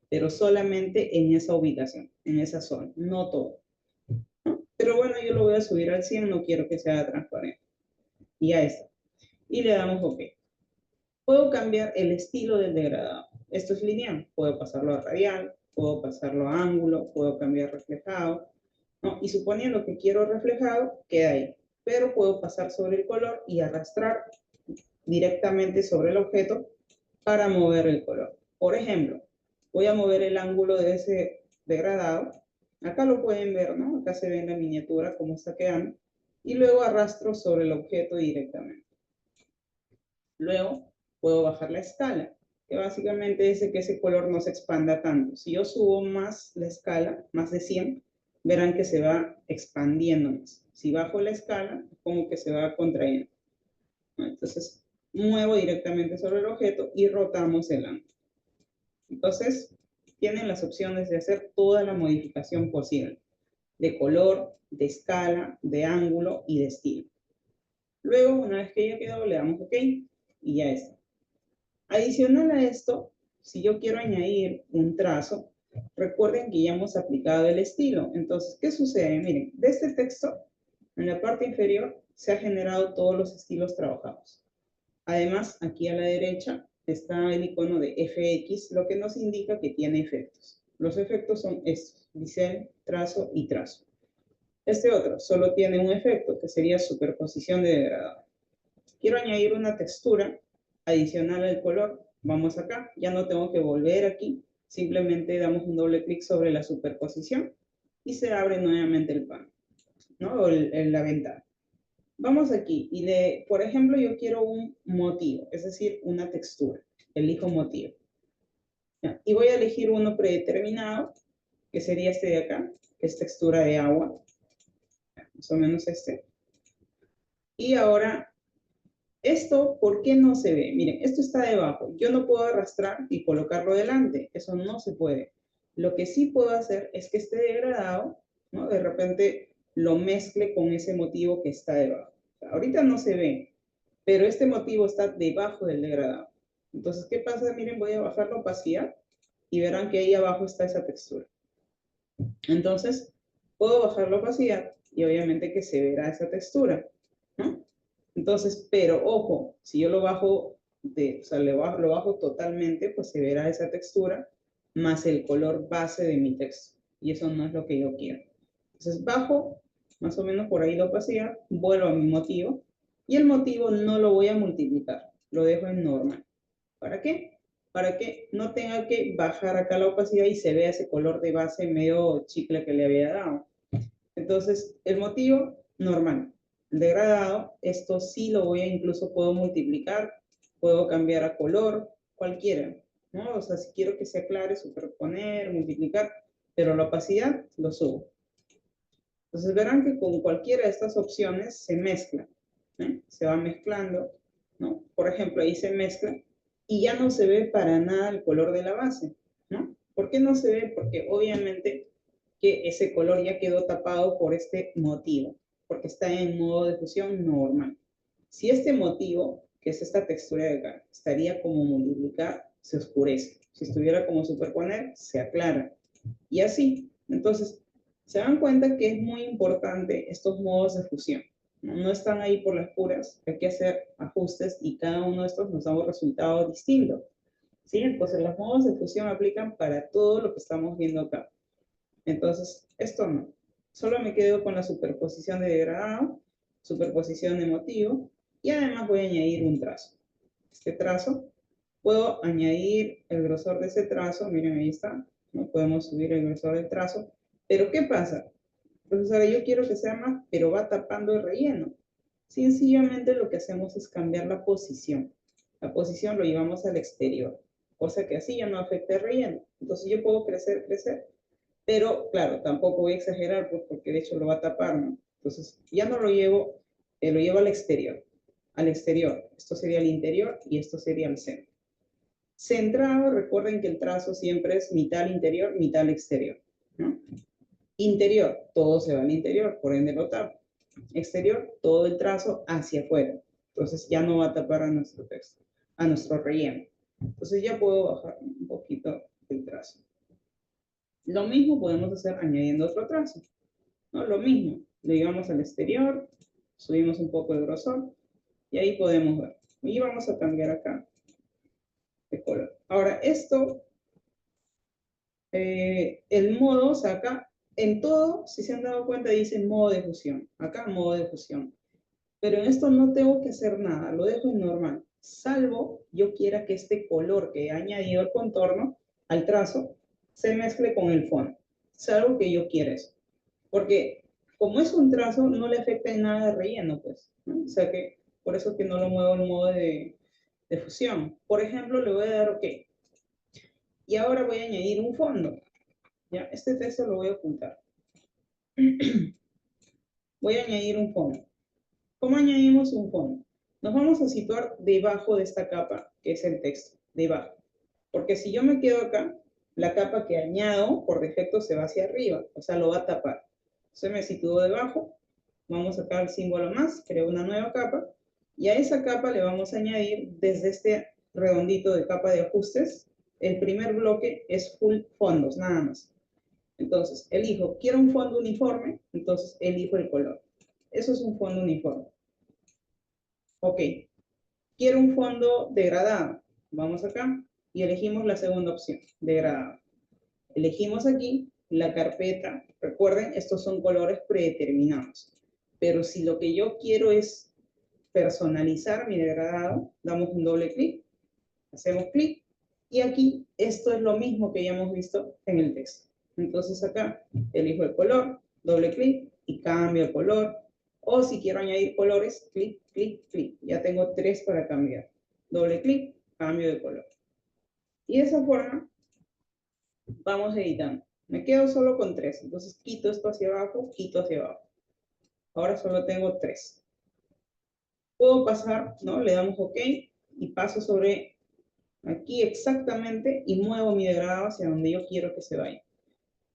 Pero solamente en esa ubicación, en esa zona, no todo. ¿No? Pero bueno, yo lo voy a subir al 100, no quiero que sea transparente. Y ya está. Y le damos OK. Puedo cambiar el estilo del degradado. Esto es lineal. Puedo pasarlo a radial, puedo pasarlo a ángulo, puedo cambiar reflejado, ¿no? Y suponiendo que quiero reflejado, queda ahí. Pero puedo pasar sobre el color y arrastrar directamente sobre el objeto para mover el color. Por ejemplo, voy a mover el ángulo de ese degradado. Acá lo pueden ver, ¿no? Acá se ve en la miniatura cómo está quedando. Y luego arrastro sobre el objeto directamente. Luego puedo bajar la escala, que básicamente es que ese color no se expanda tanto. Si yo subo más la escala, más de 100, verán que se va expandiendo más. Si bajo la escala, como que se va contrayendo. Entonces, muevo directamente sobre el objeto y rotamos el ángulo. Entonces, tienen las opciones de hacer toda la modificación posible, de color, de escala, de ángulo y de estilo. Luego, una vez que ya quedó, le damos OK y ya está. Adicional a esto, si yo quiero añadir un trazo, recuerden que ya hemos aplicado el estilo. Entonces, ¿qué sucede? Miren, de este texto, en la parte inferior, se han generado todos los estilos trabajados. Además, aquí a la derecha está el icono de FX, lo que nos indica que tiene efectos. Los efectos son estos: bisel, trazo y trazo. Este otro solo tiene un efecto, que sería superposición de degradado. Quiero añadir una textura adicional al color. Vamos acá, ya no tengo que volver aquí, simplemente damos un doble clic sobre la superposición y se abre nuevamente el panel, ¿no? O la ventana. Vamos aquí y por ejemplo, yo quiero un motivo, es decir, una textura. Elijo motivo. ¿Ya? Y voy a elegir uno predeterminado, que sería este de acá, que es textura de agua, más o menos este. Y ahora, esto, ¿por qué no se ve? Miren, esto está debajo. Yo no puedo arrastrar y colocarlo delante. Eso no se puede. Lo que sí puedo hacer es que esté degradado, ¿no? De repente lo mezcle con ese motivo que está debajo. O sea, ahorita no se ve, pero este motivo está debajo del degradado. Entonces, ¿qué pasa? Miren, voy a bajar la opacidad y verán que ahí abajo está esa textura. Entonces, puedo bajar la opacidad y obviamente que se verá esa textura, ¿no? Entonces, pero ojo, si yo lo bajo, o sea, lo bajo totalmente, pues se verá esa textura más el color base de mi texto. Y eso no es lo que yo quiero. Entonces, bajo más o menos por ahí la opacidad, vuelvo a mi motivo y el motivo no lo voy a multiplicar, lo dejo en normal. ¿Para qué? Para que no tenga que bajar acá la opacidad y se vea ese color de base medio chicle que le había dado. Entonces, el motivo, normal. El degradado, esto sí lo voy a, incluso puedo multiplicar, puedo cambiar a color, cualquiera, ¿no? O sea, si quiero que se aclare, superponer, multiplicar, pero la opacidad lo subo. Entonces verán que con cualquiera de estas opciones se mezcla, ¿eh? Se va mezclando, ¿no? Por ejemplo, ahí se mezcla y ya no se ve para nada el color de la base, ¿no? ¿Por qué no se ve? Porque obviamente que ese color ya quedó tapado por este motivo, porque está en modo de fusión normal. Si este motivo, que es esta textura de acá, estaría como multiplicar, se oscurece. Si estuviera como superponer, se aclara. Y así. Entonces, se dan cuenta que es muy importante estos modos de fusión. No están ahí por las puras, hay que hacer ajustes y cada uno de estos nos da un resultado distinto. ¿Sí? Entonces, los modos de fusión aplican para todo lo que estamos viendo acá. Entonces, esto no. Solo me quedo con la superposición de degradado, superposición de motivo, y además voy a añadir un trazo. Este trazo Puedo añadir el grosor de ese trazo, miren, ahí está, ¿no? Podemos subir el grosor del trazo, pero ¿qué pasa? Profesora, yo quiero que sea más, pero va tapando el relleno. Sencillamente lo que hacemos es cambiar la posición. La posición lo llevamos al exterior, cosa que así ya no afecta el relleno. Entonces yo puedo crecer, pero claro, tampoco voy a exagerar pues, porque de hecho lo va a tapar, ¿no? Entonces ya no lo llevo al exterior. Al exterior, esto sería el interior y esto sería el centro. Centrado, recuerden que el trazo siempre es mitad al interior, mitad al exterior, ¿no? Interior, todo se va al interior, por ende lo tapo. Exterior, todo el trazo hacia afuera. Entonces ya no va a tapar a nuestro texto, a nuestro relleno. Entonces ya puedo bajar un poquito el trazo. Lo mismo podemos hacer añadiendo otro trazo, ¿no? Lo mismo, lo llevamos al exterior, subimos un poco el grosor y ahí podemos ver. Y vamos a cambiar acá de color. Ahora, esto, el modo, o sea, acá en todo, si se han dado cuenta, dice modo de fusión. Acá modo de fusión. Pero en esto no tengo que hacer nada, lo dejo en normal. Salvo yo quiera que este color que he añadido al contorno, al trazo, se mezcle con el fondo. Salvo que yo quiera eso. Porque como es un trazo, no le afecta en nada de relleno, pues, ¿no? O sea que por eso que no lo muevo en modo de fusión. Por ejemplo, le voy a dar OK. Y ahora voy a añadir un fondo. ¿Ya? Este texto lo voy a ocultar. Voy a añadir un fondo. ¿Cómo añadimos un fondo? Nos vamos a situar debajo de esta capa, que es el texto, debajo. Porque si yo me quedo acá, la capa que añado por defecto se va hacia arriba, o sea, lo va a tapar. Entonces me sitúo debajo, vamos acá al símbolo más, creo una nueva capa, y a esa capa le vamos a añadir desde este redondito de capa de ajustes, el primer bloque es full fondos, nada más. Entonces, elijo, quiero un fondo uniforme, entonces elijo el color. Eso es un fondo uniforme. Ok, quiero un fondo degradado. Vamos acá y elegimos la segunda opción, degradado. Elegimos aquí la carpeta. Recuerden, estos son colores predeterminados. Pero si lo que yo quiero es personalizar mi degradado, damos un doble clic, hacemos clic y aquí esto es lo mismo que ya hemos visto en el texto. Entonces acá elijo el color, doble clic y cambio el color. O si quiero añadir colores, clic, clic, clic. Ya tengo 3 para cambiar. Doble clic, cambio de color. Y de esa forma vamos editando. Me quedo solo con 3. Entonces quito esto hacia abajo, quito hacia abajo. Ahora solo tengo 3. Puedo pasar, ¿no? Le damos OK y paso sobre aquí exactamente y muevo mi degradado hacia donde yo quiero que se vaya.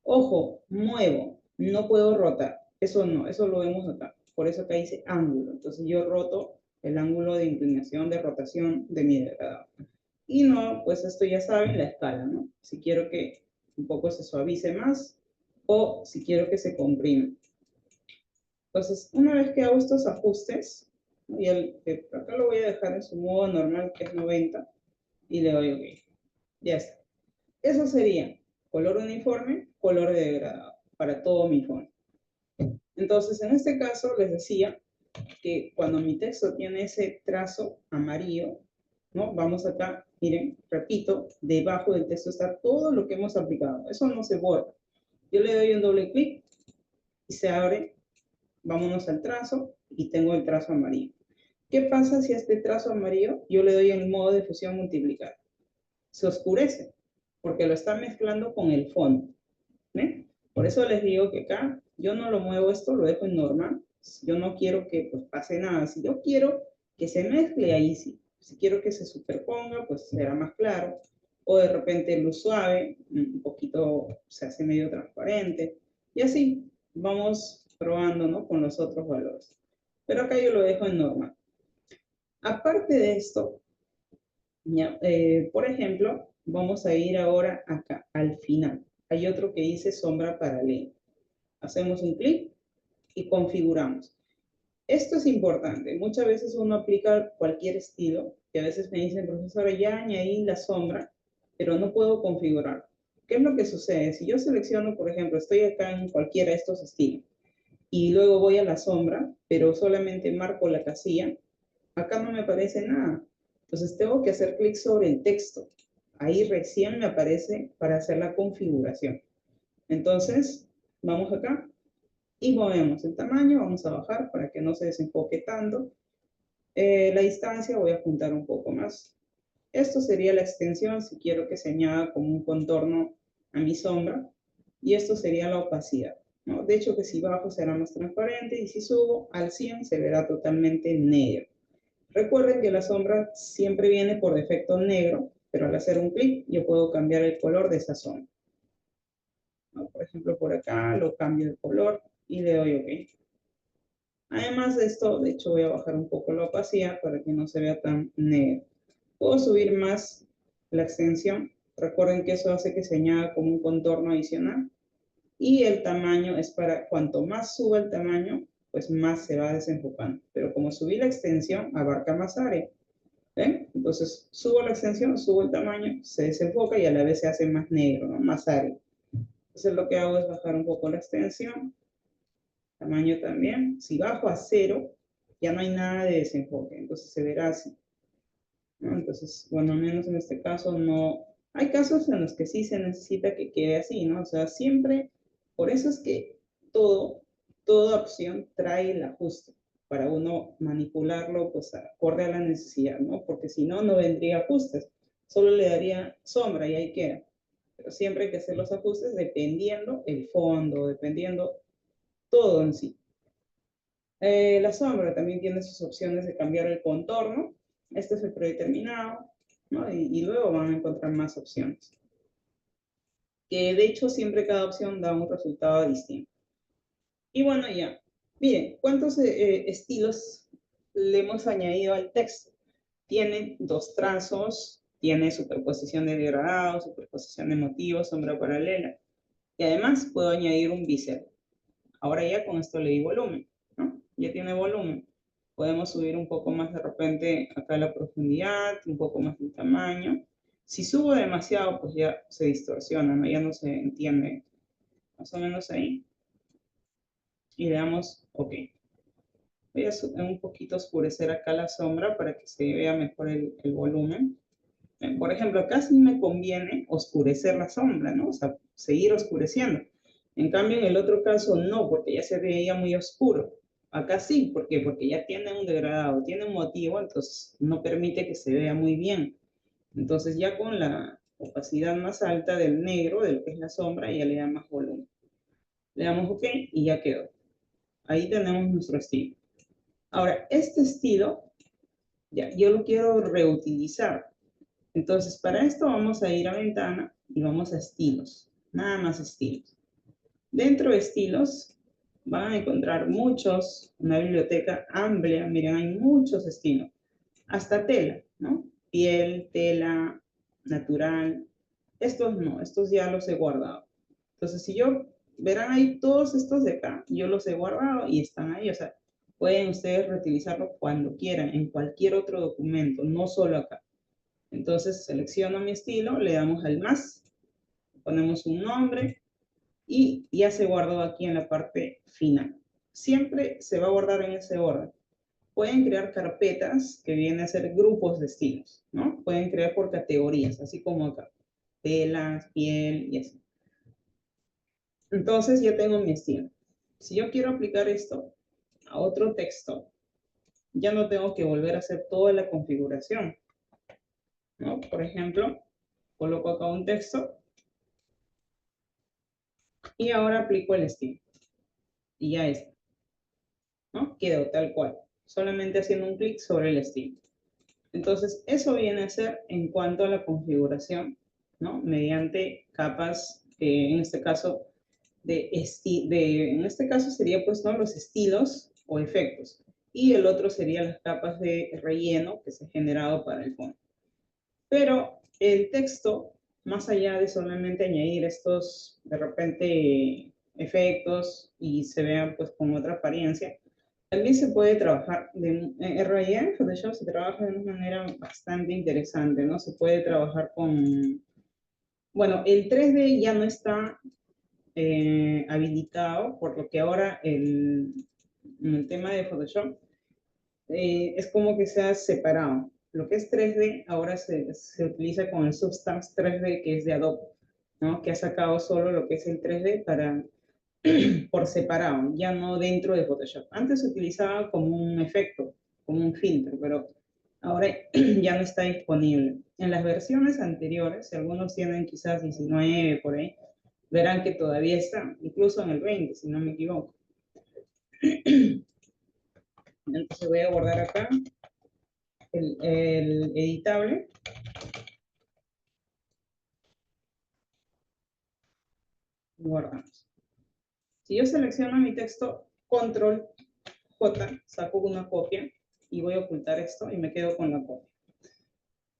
Ojo, muevo, no puedo rotar. Eso no, eso lo vemos acá. Por eso acá dice ángulo. Entonces yo roto el ángulo de inclinación, de rotación de mi degradado. Y no, pues esto ya saben, la escala, ¿no? Si quiero que un poco se suavice más o si quiero que se comprime. Entonces, una vez que hago estos ajustes, y acá lo voy a dejar en su modo normal, que es 90, y le doy OK. Ya está. Eso sería color uniforme, color de degradado, para todo mi fondo. Entonces, en este caso, les decía que cuando mi texto tiene ese trazo amarillo, ¿no? Vamos acá, miren, repito, debajo del texto está todo lo que hemos aplicado. Eso no se borra. Yo le doy un doble clic y se abre. Vámonos al trazo y tengo el trazo amarillo. ¿Qué pasa si a este trazo amarillo yo le doy el modo de fusión multiplicar? Se oscurece porque lo está mezclando con el fondo. ¿Ven? Por eso les digo que acá yo no lo muevo esto, lo dejo en normal. Yo no quiero que pues, pase nada. Si yo quiero que se mezcle, ahí sí. Si quiero que se superponga, pues será más claro. O de repente luz suave, un poquito se hace medio transparente. Y así vamos probando, ¿no? Con los otros valores. Pero acá yo lo dejo en normal. Aparte de esto, ya, por ejemplo, vamos a ir ahora acá, al final. Hay otro que dice sombra paralela. Hacemos un clic y configuramos. Esto es importante. Muchas veces uno aplica cualquier estilo, que a veces me dicen, profesora, ya añadí la sombra, pero no puedo configurar. ¿Qué es lo que sucede? Si yo selecciono, por ejemplo, estoy acá en cualquiera de estos estilos, y luego voy a la sombra, pero solamente marco la casilla, acá no me aparece nada. Entonces tengo que hacer clic sobre el texto. Ahí recién me aparece para hacer la configuración. Entonces, vamos acá y movemos el tamaño. Vamos a bajar para que no se desenfoque tanto. La distancia voy a juntar un poco más. Esto sería la extensión si quiero que se añada como un contorno a mi sombra. Y esto sería la opacidad, ¿no? De hecho que si bajo será más transparente y si subo al 100 se verá totalmente negro. Recuerden que la sombra siempre viene por defecto negro, pero al hacer un clic yo puedo cambiar el color de esa sombra, ¿no? Por ejemplo, por acá lo cambio de color y le doy OK. Además de esto, de hecho voy a bajar un poco la opacidad para que no se vea tan negro. Puedo subir más la extensión. Recuerden que eso hace que se añada como un contorno adicional. Y el tamaño es para, cuanto más suba el tamaño, pues más se va desenfocando. Pero como subí la extensión, abarca más área. ¿Ven? Entonces subo la extensión, subo el tamaño, se desenfoca y a la vez se hace más negro, ¿no? Más área. Entonces lo que hago es bajar un poco la extensión, tamaño también. Si bajo a 0, ya no hay nada de desenfoque, entonces se verá así, ¿no? Entonces, bueno, al menos en este caso no. Hay casos en los que sí se necesita que quede así, ¿no? O sea, siempre, por eso es que toda opción trae el ajuste para uno manipularlo, pues, acorde a la necesidad, ¿no? Porque si no, no vendría ajustes, solo le daría sombra y ahí queda. Pero siempre hay que hacer los ajustes dependiendo el fondo, dependiendo todo en sí. La sombra también tiene sus opciones de cambiar el contorno. Este es el predeterminado, ¿no? Y luego van a encontrar más opciones. Que de hecho siempre cada opción da un resultado distinto. Y bueno, ya. Miren, ¿cuántos estilos le hemos añadido al texto? Tiene dos trazos, tiene superposición de degradado, superposición de motivos, sombra paralela. Y además puedo añadir un bisel. Ahora ya con esto le di volumen, ¿no? Ya tiene volumen. Podemos subir un poco más de repente acá la profundidad, un poco más el tamaño. Si subo demasiado, pues ya se distorsiona, ¿no? Ya no se entiende. Más o menos ahí. Y le damos OK. Voy a un poquito oscurecer acá la sombra para que se vea mejor el volumen. Por ejemplo, acá sí me conviene oscurecer la sombra, ¿no? O sea, seguir oscureciendo. En cambio, en el otro caso no, porque ya se veía muy oscuro. Acá sí, ¿por qué? Porque ya tiene un degradado, tiene un motivo, entonces no permite que se vea muy bien. Entonces ya con la opacidad más alta del negro, de lo que es la sombra, ya le da más volumen. Le damos OK y ya quedó. Ahí tenemos nuestro estilo. Ahora, este estilo, ya, yo lo quiero reutilizar. Entonces, para esto vamos a ir a ventana y vamos a estilos. Nada más estilos. Dentro de estilos van a encontrar muchos, una biblioteca amplia, miren, hay muchos estilos. Hasta tela, ¿no? Piel, tela, natural. Estos no, estos ya los he guardado. Entonces, si yo, verán ahí todos estos de acá, yo los he guardado y están ahí. O sea, pueden ustedes reutilizarlo cuando quieran, en cualquier otro documento, no solo acá. Entonces selecciono mi estilo, le damos al más, ponemos un nombre y ya se guardó aquí en la parte final. Siempre se va a guardar en ese orden. Pueden crear carpetas que vienen a ser grupos de estilos, ¿no? Pueden crear por categorías, así como acá. Telas, piel y así. Entonces ya tengo mi estilo. Si yo quiero aplicar esto a otro texto, ya no tengo que volver a hacer toda la configuración, ¿no? Por ejemplo, coloco acá un texto y ahora aplico el estilo. Y ya está, ¿no? Quedó tal cual, solamente haciendo un clic sobre el estilo. Entonces, eso viene a ser en cuanto a la configuración, ¿no? Mediante capas, en este caso, en este caso sería pues, ¿no? Los estilos o efectos. Y el otro sería las capas de relleno que se ha generado para el fondo. Pero el texto, más allá de solamente añadir estos, de repente, efectos y se vean pues con otra apariencia, también se puede trabajar, en realidad en Photoshop se trabaja de una manera bastante interesante, ¿no? Se puede trabajar con, bueno, el 3D ya no está habilitado, por lo que ahora el tema de Photoshop es como que se ha separado. lo que es 3D ahora se utiliza con el Substance 3D que es de Adobe, ¿no? Que ha sacado solo lo que es el 3D para, por separado, ya no dentro de Photoshop. Antes se utilizaba como un efecto, como un filtro, pero ahora ya no está disponible. En las versiones anteriores, si algunos tienen quizás 19 por ahí, verán que todavía está, incluso en el 20, si no me equivoco. Entonces voy a guardar acá el editable. Guardamos. Si yo selecciono mi texto, control J, saco una copia y voy a ocultar esto y me quedo con la copia.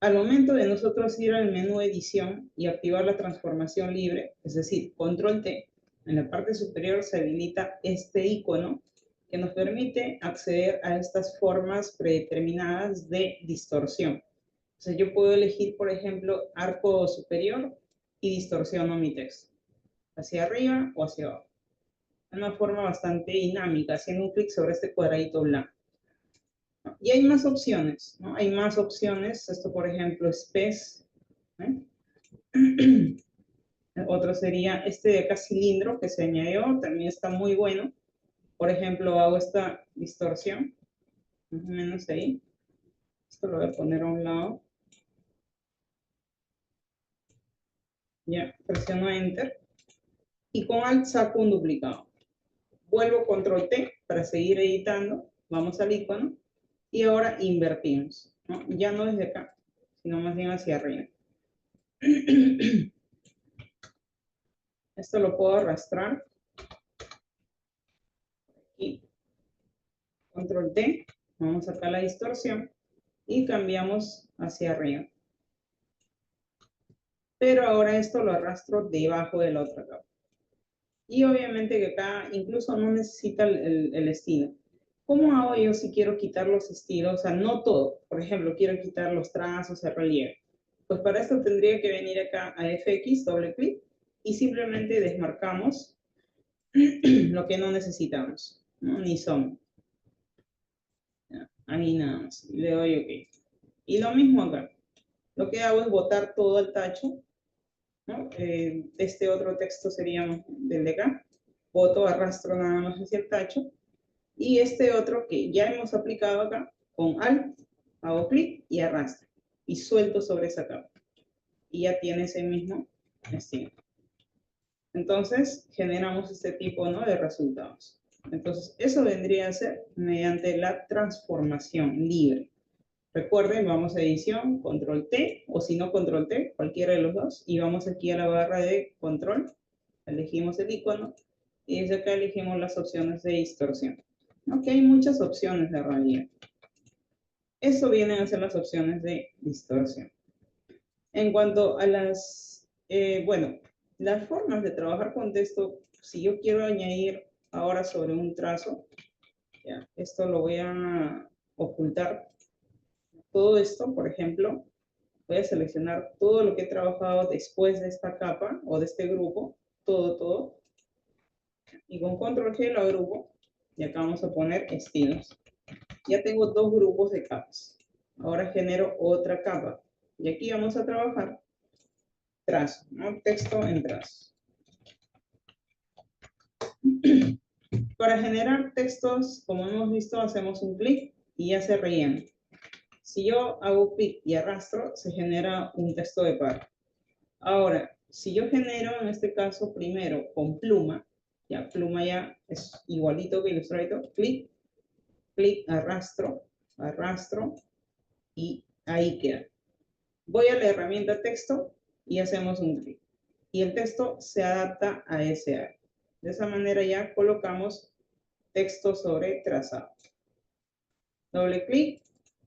Al momento de nosotros ir al menú edición y activar la transformación libre, es decir, control T, en la parte superior se habilita este icono que nos permite acceder a estas formas predeterminadas de distorsión. Entonces yo puedo elegir, por ejemplo, arco superior y distorsiono mi texto, hacia arriba o hacia abajo. De una forma bastante dinámica, haciendo un clic sobre este cuadradito blanco. Y hay más opciones, ¿no? Hay más opciones. Esto, por ejemplo, es PES. Otro sería este de acá cilindro que se añadió, también está muy bueno. Por ejemplo, hago esta distorsión, más o menos ahí. Esto lo voy a poner a un lado. Ya, presiono Enter. Y con Alt saco un duplicado. Vuelvo Control T para seguir editando. Vamos al icono. Y ahora invertimos, ¿no? Ya no desde acá, sino más bien hacia arriba. Esto lo puedo arrastrar. Aquí. Control T. Vamos a sacar la distorsión. Y cambiamos hacia arriba. Pero ahora esto lo arrastro debajo de la otra capa. Y obviamente que acá incluso no necesita el estilo. ¿Cómo hago yo si quiero quitar los estilos? O sea, no todo. Por ejemplo, quiero quitar los trazos, el relieve. Pues para esto tendría que venir acá a FX, doble clic, y simplemente desmarcamos lo que no necesitamos, ¿no? Ni son. Ahí nada más. Le doy OK. Y lo mismo acá. Lo que hago es botar todo el tacho, ¿no? Este otro texto sería del de acá. Boto, arrastro nada más hacia el tacho. Y este otro que ya hemos aplicado acá, con Alt, hago clic y arrastro. Y suelto sobre esa capa. Y ya tiene ese mismo estilo. Entonces, generamos este tipo, ¿no?, de resultados. Entonces, eso vendría a ser mediante la transformación libre. Recuerden, vamos a edición, control T, o si no, control T, cualquiera de los dos, y vamos aquí a la barra de control, elegimos el icono, y desde acá elegimos las opciones de distorsión. Ok, hay muchas opciones de realidad. Eso vienen a ser las opciones de distorsión. En cuanto a las, bueno, las formas de trabajar con texto, si yo quiero añadir ahora sobre un trazo, ya, esto lo voy a ocultar. Todo esto, por ejemplo, voy a seleccionar todo lo que he trabajado después de esta capa o de este grupo, todo. Y con control G lo agrupo y acá vamos a poner estilos. Ya tengo dos grupos de capas. Ahora genero otra capa. Y aquí vamos a trabajar trazo, ¿no? Texto en trazo. Para generar textos, como hemos visto, hacemos un clic y ya se rellena. Si yo hago clic y arrastro, se genera un texto de par. Ahora, si yo genero, en este caso, primero con pluma, ya pluma ya es igualito que Illustrator, clic, clic, arrastro, arrastro, y ahí queda. Voy a la herramienta texto y hacemos un clic. Y el texto se adapta a ese área. De esa manera ya colocamos texto sobre trazado. Doble clic.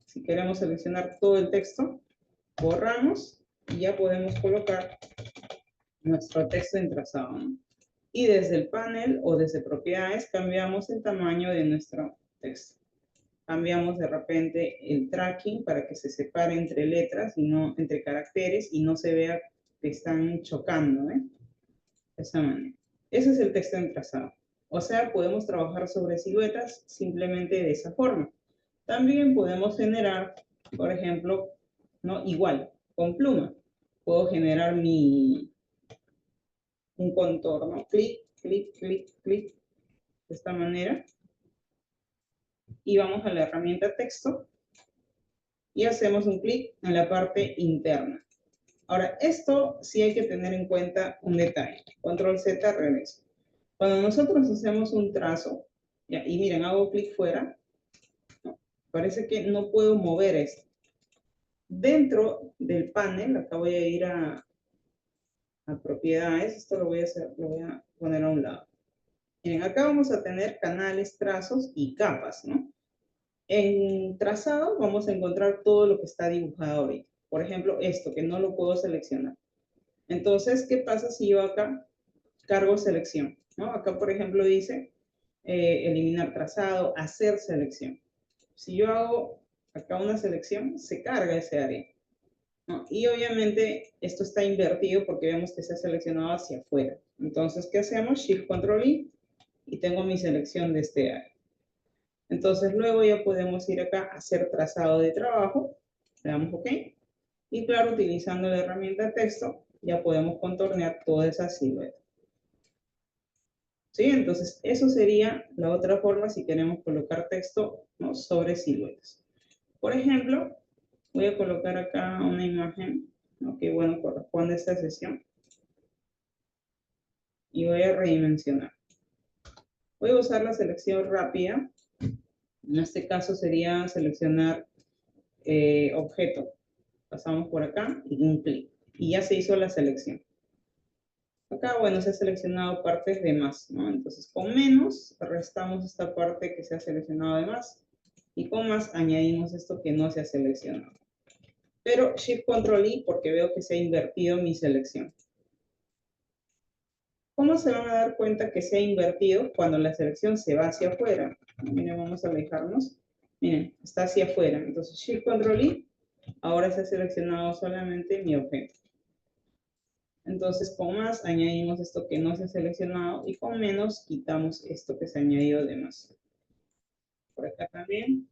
Si queremos seleccionar todo el texto, borramos y ya podemos colocar nuestro texto en trazado, ¿no? Y desde el panel o desde propiedades cambiamos el tamaño de nuestro texto. Cambiamos de repente el tracking para que se separe entre letras y no entre caracteres y no se vea que están chocando, ¿eh? De esa manera. Ese es el texto en trazado. O sea, podemos trabajar sobre siluetas simplemente de esa forma. También podemos generar por ejemplo, ¿no? Igual, con pluma. Puedo generar un contorno. Clic, clic, clic, clic. De esta manera. Y vamos a la herramienta texto. Y hacemos un clic en la parte interna. Ahora, esto sí hay que tener en cuenta un detalle. Control Z, regreso. Cuando nosotros hacemos un trazo, ya, y miren, hago clic fuera, ¿no? Parece que no puedo mover esto. Dentro del panel, acá voy a ir a propiedades, esto lo voy a hacer, lo voy a poner a un lado. Miren, acá vamos a tener canales, trazos y capas, ¿no? En trazado vamos a encontrar todo lo que está dibujado ahorita. Por ejemplo, esto, que no lo puedo seleccionar. Entonces, ¿qué pasa si yo acá cargo selección? ¿No? Acá, por ejemplo, dice eliminar trazado, hacer selección. Si yo hago acá una selección, se carga ese área, ¿no? Y obviamente esto está invertido porque vemos que se ha seleccionado hacia afuera. Entonces, ¿qué hacemos? Shift Control I y tengo mi selección de este área. Entonces, luego ya podemos ir acá a hacer trazado de trabajo. Le damos OK. Y claro, utilizando la herramienta texto, ya podemos contornear toda esa silueta. ¿Sí? Entonces, eso sería la otra forma si queremos colocar texto, ¿no? Sobre siluetas. Por ejemplo, voy a colocar acá una imagen, ¿no? Que bueno, corresponde a esta sesión. Y voy a redimensionar. Voy a usar la selección rápida. En este caso sería seleccionar objeto. Pasamos por acá y un clic. Y ya se hizo la selección. Acá, bueno, se ha seleccionado partes de más, ¿no? Entonces, con menos, restamos esta parte que se ha seleccionado de más. Y con más, añadimos esto que no se ha seleccionado. Pero Shift Control I, porque veo que se ha invertido mi selección. ¿Cómo se van a dar cuenta que se ha invertido cuando la selección se va hacia afuera? Miren, vamos a alejarnos. Miren, está hacia afuera. Entonces, Shift Control I, ahora se ha seleccionado solamente mi objeto. Entonces, con más añadimos esto que no se ha seleccionado y con menos quitamos esto que se ha añadido de más. Por acá también.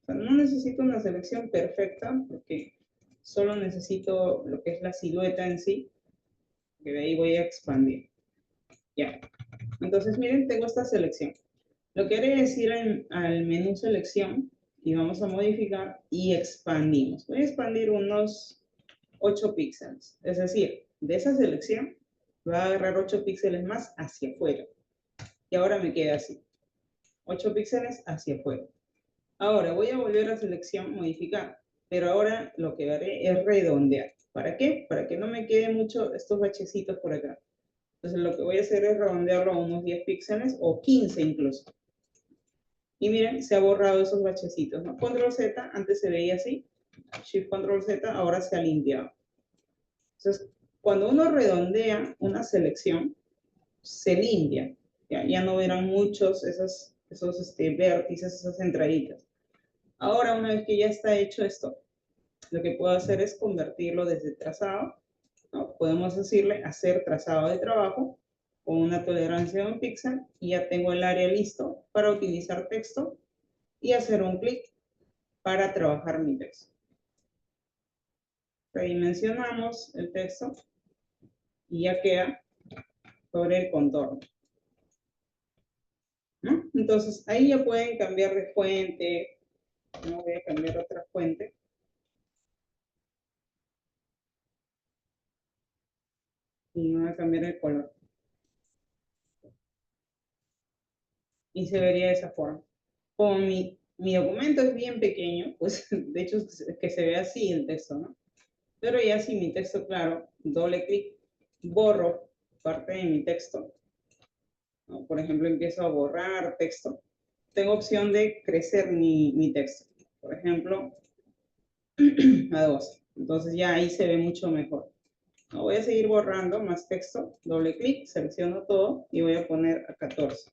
O sea, no necesito una selección perfecta porque solo necesito lo que es la silueta en sí, que de ahí voy a expandir. Ya. Entonces, miren, tengo esta selección. Lo que haré es ir al menú selección y vamos a modificar y expandimos. Voy a expandir unos 8 píxeles. Es decir, de esa selección va a agarrar 8 píxeles más hacia afuera. Y ahora me queda así. 8 píxeles hacia afuera. Ahora voy a volver a selección, modificar. Pero ahora lo que haré es redondear. ¿Para qué? Para que no me quede mucho estos bachecitos por acá. Entonces lo que voy a hacer es redondearlo a unos 10 píxeles o 15 incluso. Y miren, se ha borrado esos bachecitos, ¿no? Control Z, antes se veía así. Shift Control Z, ahora se ha limpiado. Entonces, cuando uno redondea una selección, se limpia. Ya no verán muchos esos vértices, esas entraditas. Ahora, una vez que ya está hecho esto, lo que puedo hacer es convertirlo desde trazado, ¿no? Podemos decirle hacer trazado de trabajo con una tolerancia de un píxel y ya tengo el área listo para utilizar texto y hacer un clic para trabajar mi texto. Redimensionamos el texto y ya queda sobre el contorno, ¿no? Entonces, ahí ya pueden cambiar de fuente. No voy a cambiar otra fuente. Y voy a cambiar el color. Y se vería de esa forma. Como mi documento es bien pequeño, pues de hecho es que se ve así el texto, ¿no? Pero ya si mi texto, claro, doble clic, borro parte de mi texto, ¿no? Por ejemplo, empiezo a borrar texto. Tengo opción de crecer mi texto. Por ejemplo, a 12. Entonces ya ahí se ve mucho mejor. No, voy a seguir borrando más texto. Doble clic, selecciono todo y voy a poner a 14.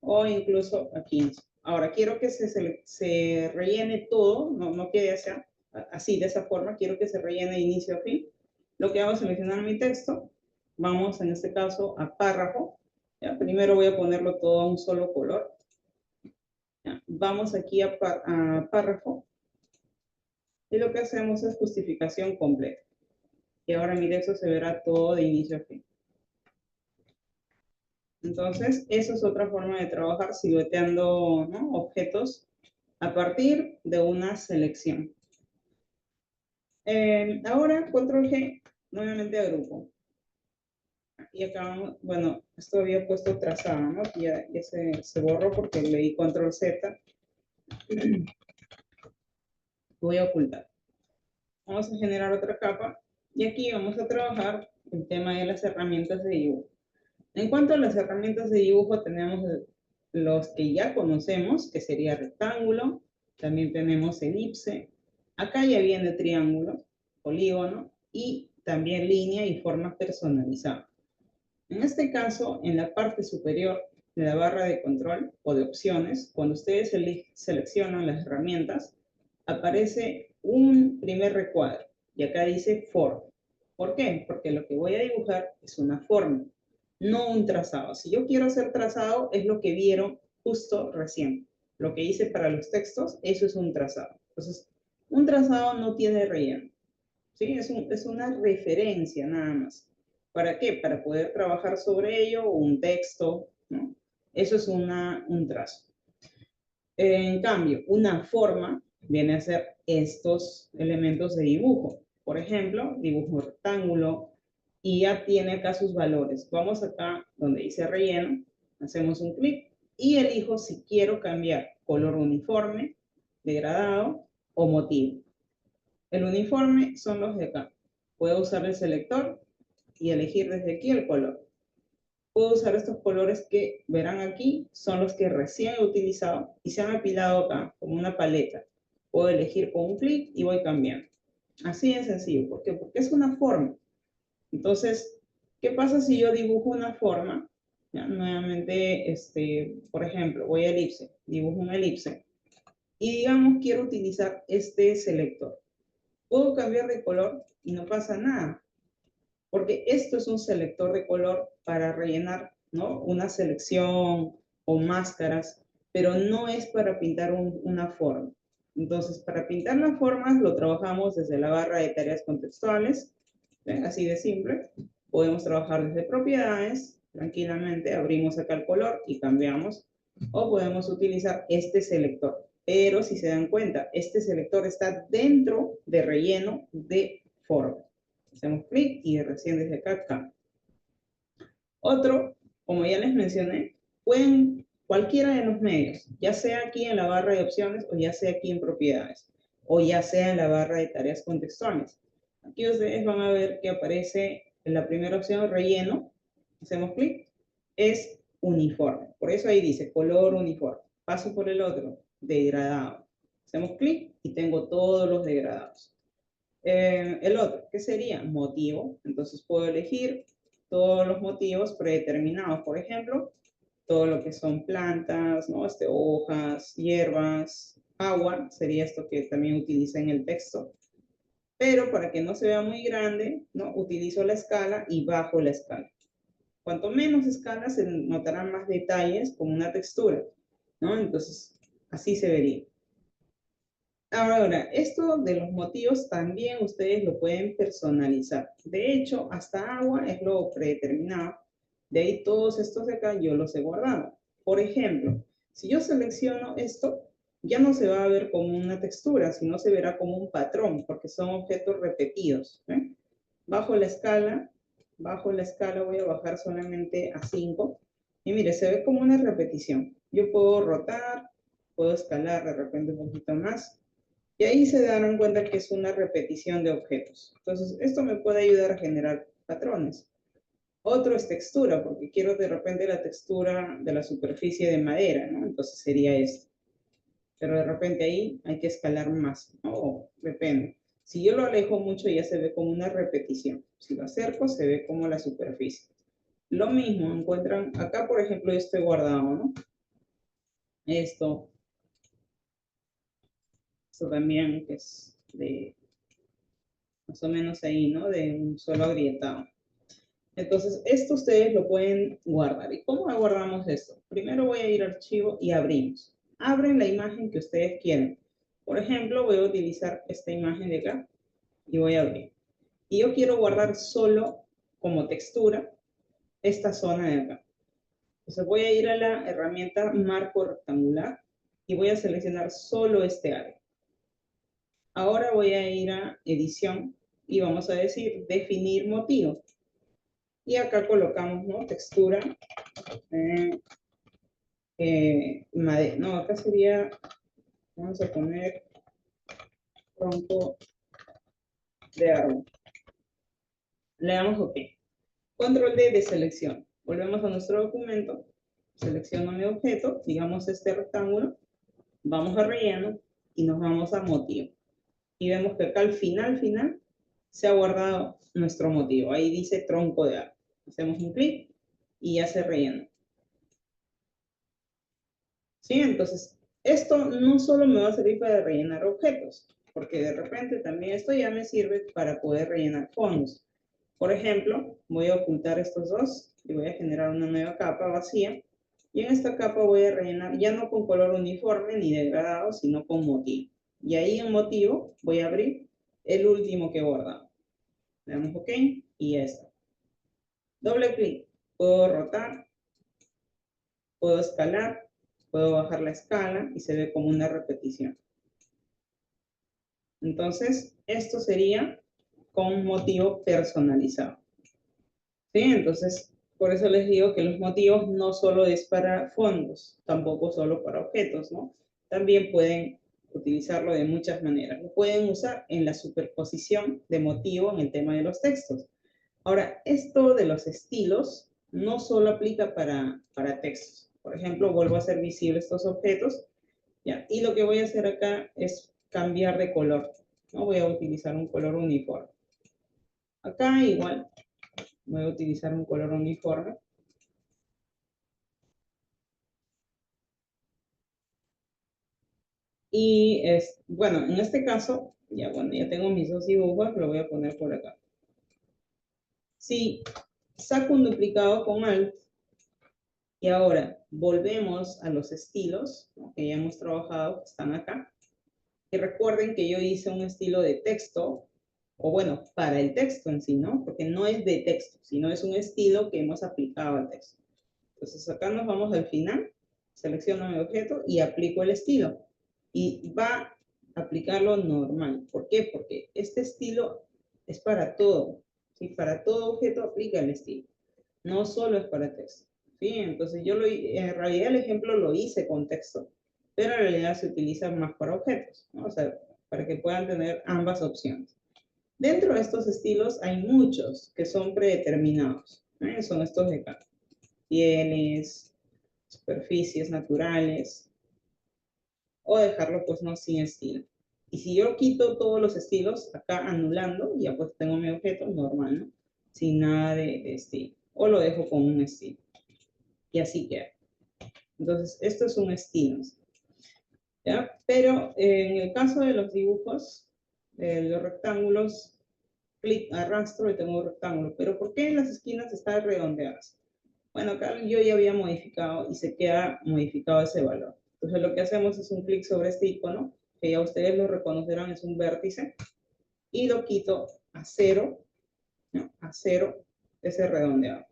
O incluso a 15. Ahora, quiero que se rellene todo, no quede así, de esa forma. Quiero que se rellene de inicio a fin. Lo que hago es seleccionar mi texto. Vamos, en este caso, a párrafo. ¿Ya? Primero voy a ponerlo todo a un solo color. ¿Ya? Vamos aquí a párrafo. Y lo que hacemos es justificación completa. Y ahora mire, eso se verá todo de inicio a fin. Entonces, eso es otra forma de trabajar silueteando, ¿no?, objetos a partir de una selección. Ahora, control G, nuevamente agrupo. Y acá, bueno, esto había puesto trazado, ¿no? Ya se borró porque le di control Z. Voy a ocultar. Vamos a generar otra capa. Y aquí vamos a trabajar el tema de las herramientas de dibujo. En cuanto a las herramientas de dibujo, tenemos los que ya conocemos, que sería rectángulo, también tenemos elipse, acá ya viene triángulo, polígono y también línea y forma personalizada. En este caso, en la parte superior de la barra de control o de opciones, cuando ustedes seleccionan las herramientas, aparece un primer recuadro y acá dice forma. ¿Por qué? Porque lo que voy a dibujar es una forma, no un trazado. Si yo quiero hacer trazado, es lo que vieron justo recién. Lo que hice para los textos, eso es un trazado. Entonces, un trazado no tiene relleno. ¿Sí? Es una referencia nada más. ¿Para qué? Para poder trabajar sobre ello, un texto, ¿no? Eso es un trazo. En cambio, una forma viene a ser estos elementos de dibujo. Por ejemplo, dibujo un rectángulo y ya tiene acá sus valores. Vamos acá donde dice relleno, hacemos un clic y elijo si quiero cambiar color uniforme, degradado o motivo. El uniforme son los de acá. Puedo usar el selector y elegir desde aquí el color. Puedo usar estos colores que verán aquí, son los que recién he utilizado y se han apilado acá como una paleta. Puedo elegir con un clic y voy cambiando. Así de sencillo. ¿Por qué? Porque es una forma. Entonces, ¿qué pasa si yo dibujo una forma? Ya, nuevamente, por ejemplo, voy a elipse, dibujo un elipse y digamos quiero utilizar este selector. Puedo cambiar de color y no pasa nada, porque esto es un selector de color para rellenar, ¿no?, una selección o máscaras, pero no es para pintar una forma. Entonces, para pintar las formas lo trabajamos desde la barra de tareas contextuales, ¿ven? Así de simple. Podemos trabajar desde propiedades, tranquilamente, abrimos acá el color y cambiamos, o podemos utilizar este selector. Pero si se dan cuenta, este selector está dentro de relleno de forma. Hacemos clic y recién desde acá. Otro, como ya les mencioné, pueden cualquiera de los medios, ya sea aquí en la barra de opciones o ya sea aquí en propiedades, o ya sea en la barra de tareas contextuales. Aquí ustedes van a ver que aparece en la primera opción relleno, hacemos clic, es uniforme. Por eso ahí dice color uniforme. Paso por el otro, degradado. Hacemos clic y tengo todos los degradados. El otro, ¿qué sería? Motivo. Entonces puedo elegir todos los motivos predeterminados. Por ejemplo, todo lo que son plantas, ¿no? Hojas, hierbas, agua, sería esto que también utiliza en el texto. Pero para que no se vea muy grande, ¿no?, utilizo la escala y bajo la escala. Cuanto menos escala, se notarán más detalles como una textura, ¿no? Entonces, así se vería. Ahora, esto de los motivos también ustedes lo pueden personalizar. De hecho, hasta agua es lo predeterminado. De ahí todos estos de acá yo los he guardado. Por ejemplo, si yo selecciono esto, ya no se va a ver como una textura, sino se verá como un patrón, porque son objetos repetidos. Bajo la escala voy a bajar solamente a 5. Y mire, se ve como una repetición. Yo puedo rotar, puedo escalar de repente un poquito más. Y ahí se darán cuenta que es una repetición de objetos. Entonces, esto me puede ayudar a generar patrones. Otro es textura, porque quiero de repente la textura de la superficie de madera, ¿no? Entonces sería esto. Pero de repente ahí hay que escalar más, ¿no? O depende. Si yo lo alejo mucho ya se ve como una repetición. Si lo acerco se ve como la superficie. Lo mismo encuentran, acá por ejemplo yo estoy guardado, ¿no? Esto también que es de más o menos ahí, ¿no? De un solo agrietado. Entonces, esto ustedes lo pueden guardar. ¿Y cómo guardamos esto? Primero voy a ir a archivo y abrimos. Abren la imagen que ustedes quieren. Por ejemplo, voy a utilizar esta imagen de acá y voy a abrir. Y yo quiero guardar solo como textura esta zona de acá. Entonces voy a ir a la herramienta marco rectangular y voy a seleccionar solo este área. Ahora voy a ir a edición y vamos a decir definir motivo. Y acá colocamos, ¿no? Textura. No, acá sería, vamos a poner tronco de árbol. Le damos OK. Control D de selección. Volvemos a nuestro documento. Selecciono mi objeto, digamos este rectángulo. Vamos a relleno y nos vamos a motivo. Y vemos que acá al final, se ha guardado nuestro motivo. Ahí dice tronco de árbol. Hacemos un clic y ya se rellena. ¿Sí? Entonces, esto no solo me va a servir para rellenar objetos, porque de repente también esto ya me sirve para poder rellenar fondos. Por ejemplo, voy a ocultar estos dos y voy a generar una nueva capa vacía. Y en esta capa voy a rellenar ya no con color uniforme ni degradado, sino con motivo. Y ahí en motivo voy a abrir el último que he guardado. Le damos OK y ya está. Doble clic. Puedo rotar, puedo escalar, puedo bajar la escala y se ve como una repetición. Entonces, esto sería con motivo personalizado. ¿Sí? Entonces, por eso les digo que los motivos no solo es para fondos, tampoco solo para objetos, ¿no? También pueden utilizarlo de muchas maneras. Lo pueden usar en la superposición de motivo en el tema de los textos. Ahora, esto de los estilos no solo aplica para textos. Por ejemplo, vuelvo a hacer visible estos objetos, ¿ya? Y lo que voy a hacer acá es cambiar de color, ¿no? Voy a utilizar un color uniforme. Acá igual voy a utilizar un color uniforme. Y bueno, en este caso, ya tengo mis dos dibujos, lo voy a poner por acá. Si saco un duplicado con Alt y ahora volvemos a los estilos, ¿no? Que ya hemos trabajado, que están acá. Y recuerden que yo hice un estilo de texto, o bueno, para el texto en sí, ¿no? Porque no es de texto, sino es un estilo que hemos aplicado al texto. Entonces acá nos vamos al final, selecciono mi objeto y aplico el estilo. Y va a aplicarlo normal. ¿Por qué? Porque este estilo es para todo. ¿Sí? Para todo objeto aplica el estilo. No solo es para texto. ¿Sí? Entonces yo en realidad el ejemplo lo hice con texto, pero en realidad se utiliza más para objetos, ¿no? O sea, para que puedan tener ambas opciones. Dentro de estos estilos hay muchos que son predeterminados. Son estos de acá. Pieles, superficies naturales, o dejarlo pues no sin estilo. Y si yo quito todos los estilos, acá anulando, ya pues tengo mi objeto normal, ¿no? Sin nada de estilo. O lo dejo con un estilo. Y así queda. Entonces, esto es un estilo. ¿Ya? Pero en el caso de los dibujos, los rectángulos, clic, arrastro y tengo un rectángulo. Pero ¿por qué en las esquinas están redondeadas? Bueno, acá yo ya había modificado y se queda modificado ese valor. Entonces lo que hacemos es un clic sobre este icono, que ya ustedes lo reconocerán, es un vértice, y lo quito a 0, ¿no? A 0 ese redondeado.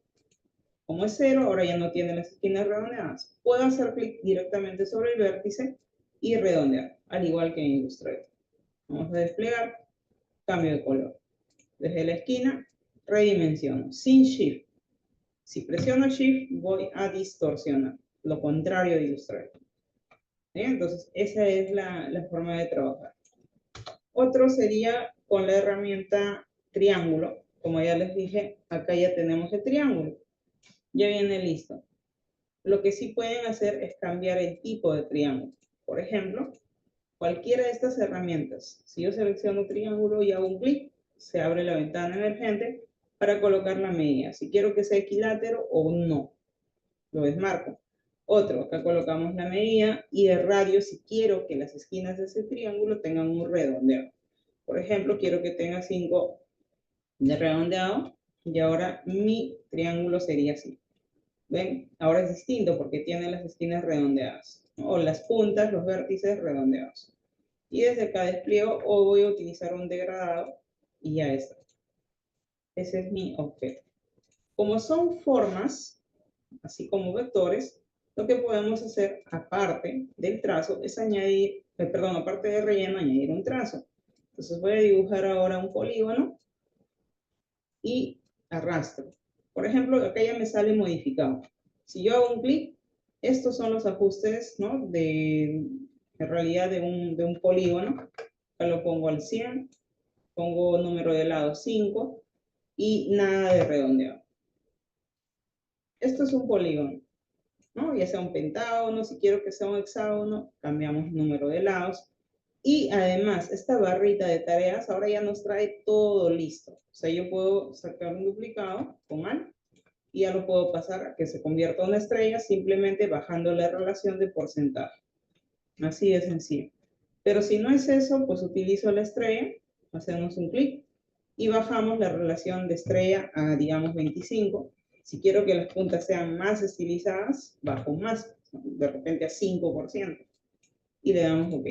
Como es 0, ahora ya no tiene las esquinas redondeadas. Puedo hacer clic directamente sobre el vértice y redondear, al igual que en Illustrator. Vamos a desplegar, cambio de color. Desde la esquina, redimensiono, sin Shift. Si presiono Shift, voy a distorsionar, lo contrario de Illustrator. Entonces, esa es la forma de trabajar. Otro sería con la herramienta triángulo. Como ya les dije, acá ya tenemos el triángulo. Ya viene listo. Lo que sí pueden hacer es cambiar el tipo de triángulo. Por ejemplo, cualquiera de estas herramientas. Si yo selecciono triángulo y hago un clic, se abre la ventana emergente para colocar la medida. Si quiero que sea equilátero o no, lo desmarco. Otro, acá colocamos la medida y el radio si quiero que las esquinas de ese triángulo tengan un redondeo. Por ejemplo, quiero que tenga 5 de redondeado y ahora mi triángulo sería así. ¿Ven? Ahora es distinto porque tiene las esquinas redondeadas, ¿no? O las puntas, los vértices redondeados. Y desde acá despliego o voy a utilizar un degradado y ya está. Ese es mi objeto. Como son formas, así como vectores, lo que podemos hacer aparte del trazo es añadir, perdón, aparte del relleno, añadir un trazo. Entonces voy a dibujar ahora un polígono y arrastro. Por ejemplo, acá ya me sale modificado. Si yo hago un clic, estos son los ajustes, ¿no? En realidad de un polígono. Acá lo pongo al 100, pongo número de lado 5 y nada de redondeado. Esto es un polígono, ¿no? Ya sea un pentágono, si quiero que sea un hexágono, cambiamos número de lados. Y además, esta barrita de tareas ahora ya nos trae todo listo. O sea, yo puedo sacar un duplicado con Alt y ya lo puedo pasar a que se convierta en una estrella simplemente bajando la relación de porcentaje. Así de sencillo. Pero si no es eso, pues utilizo la estrella, hacemos un clic y bajamos la relación de estrella a, digamos, 25. Si quiero que las puntas sean más estilizadas, bajo más, de repente a 5%. Y le damos OK.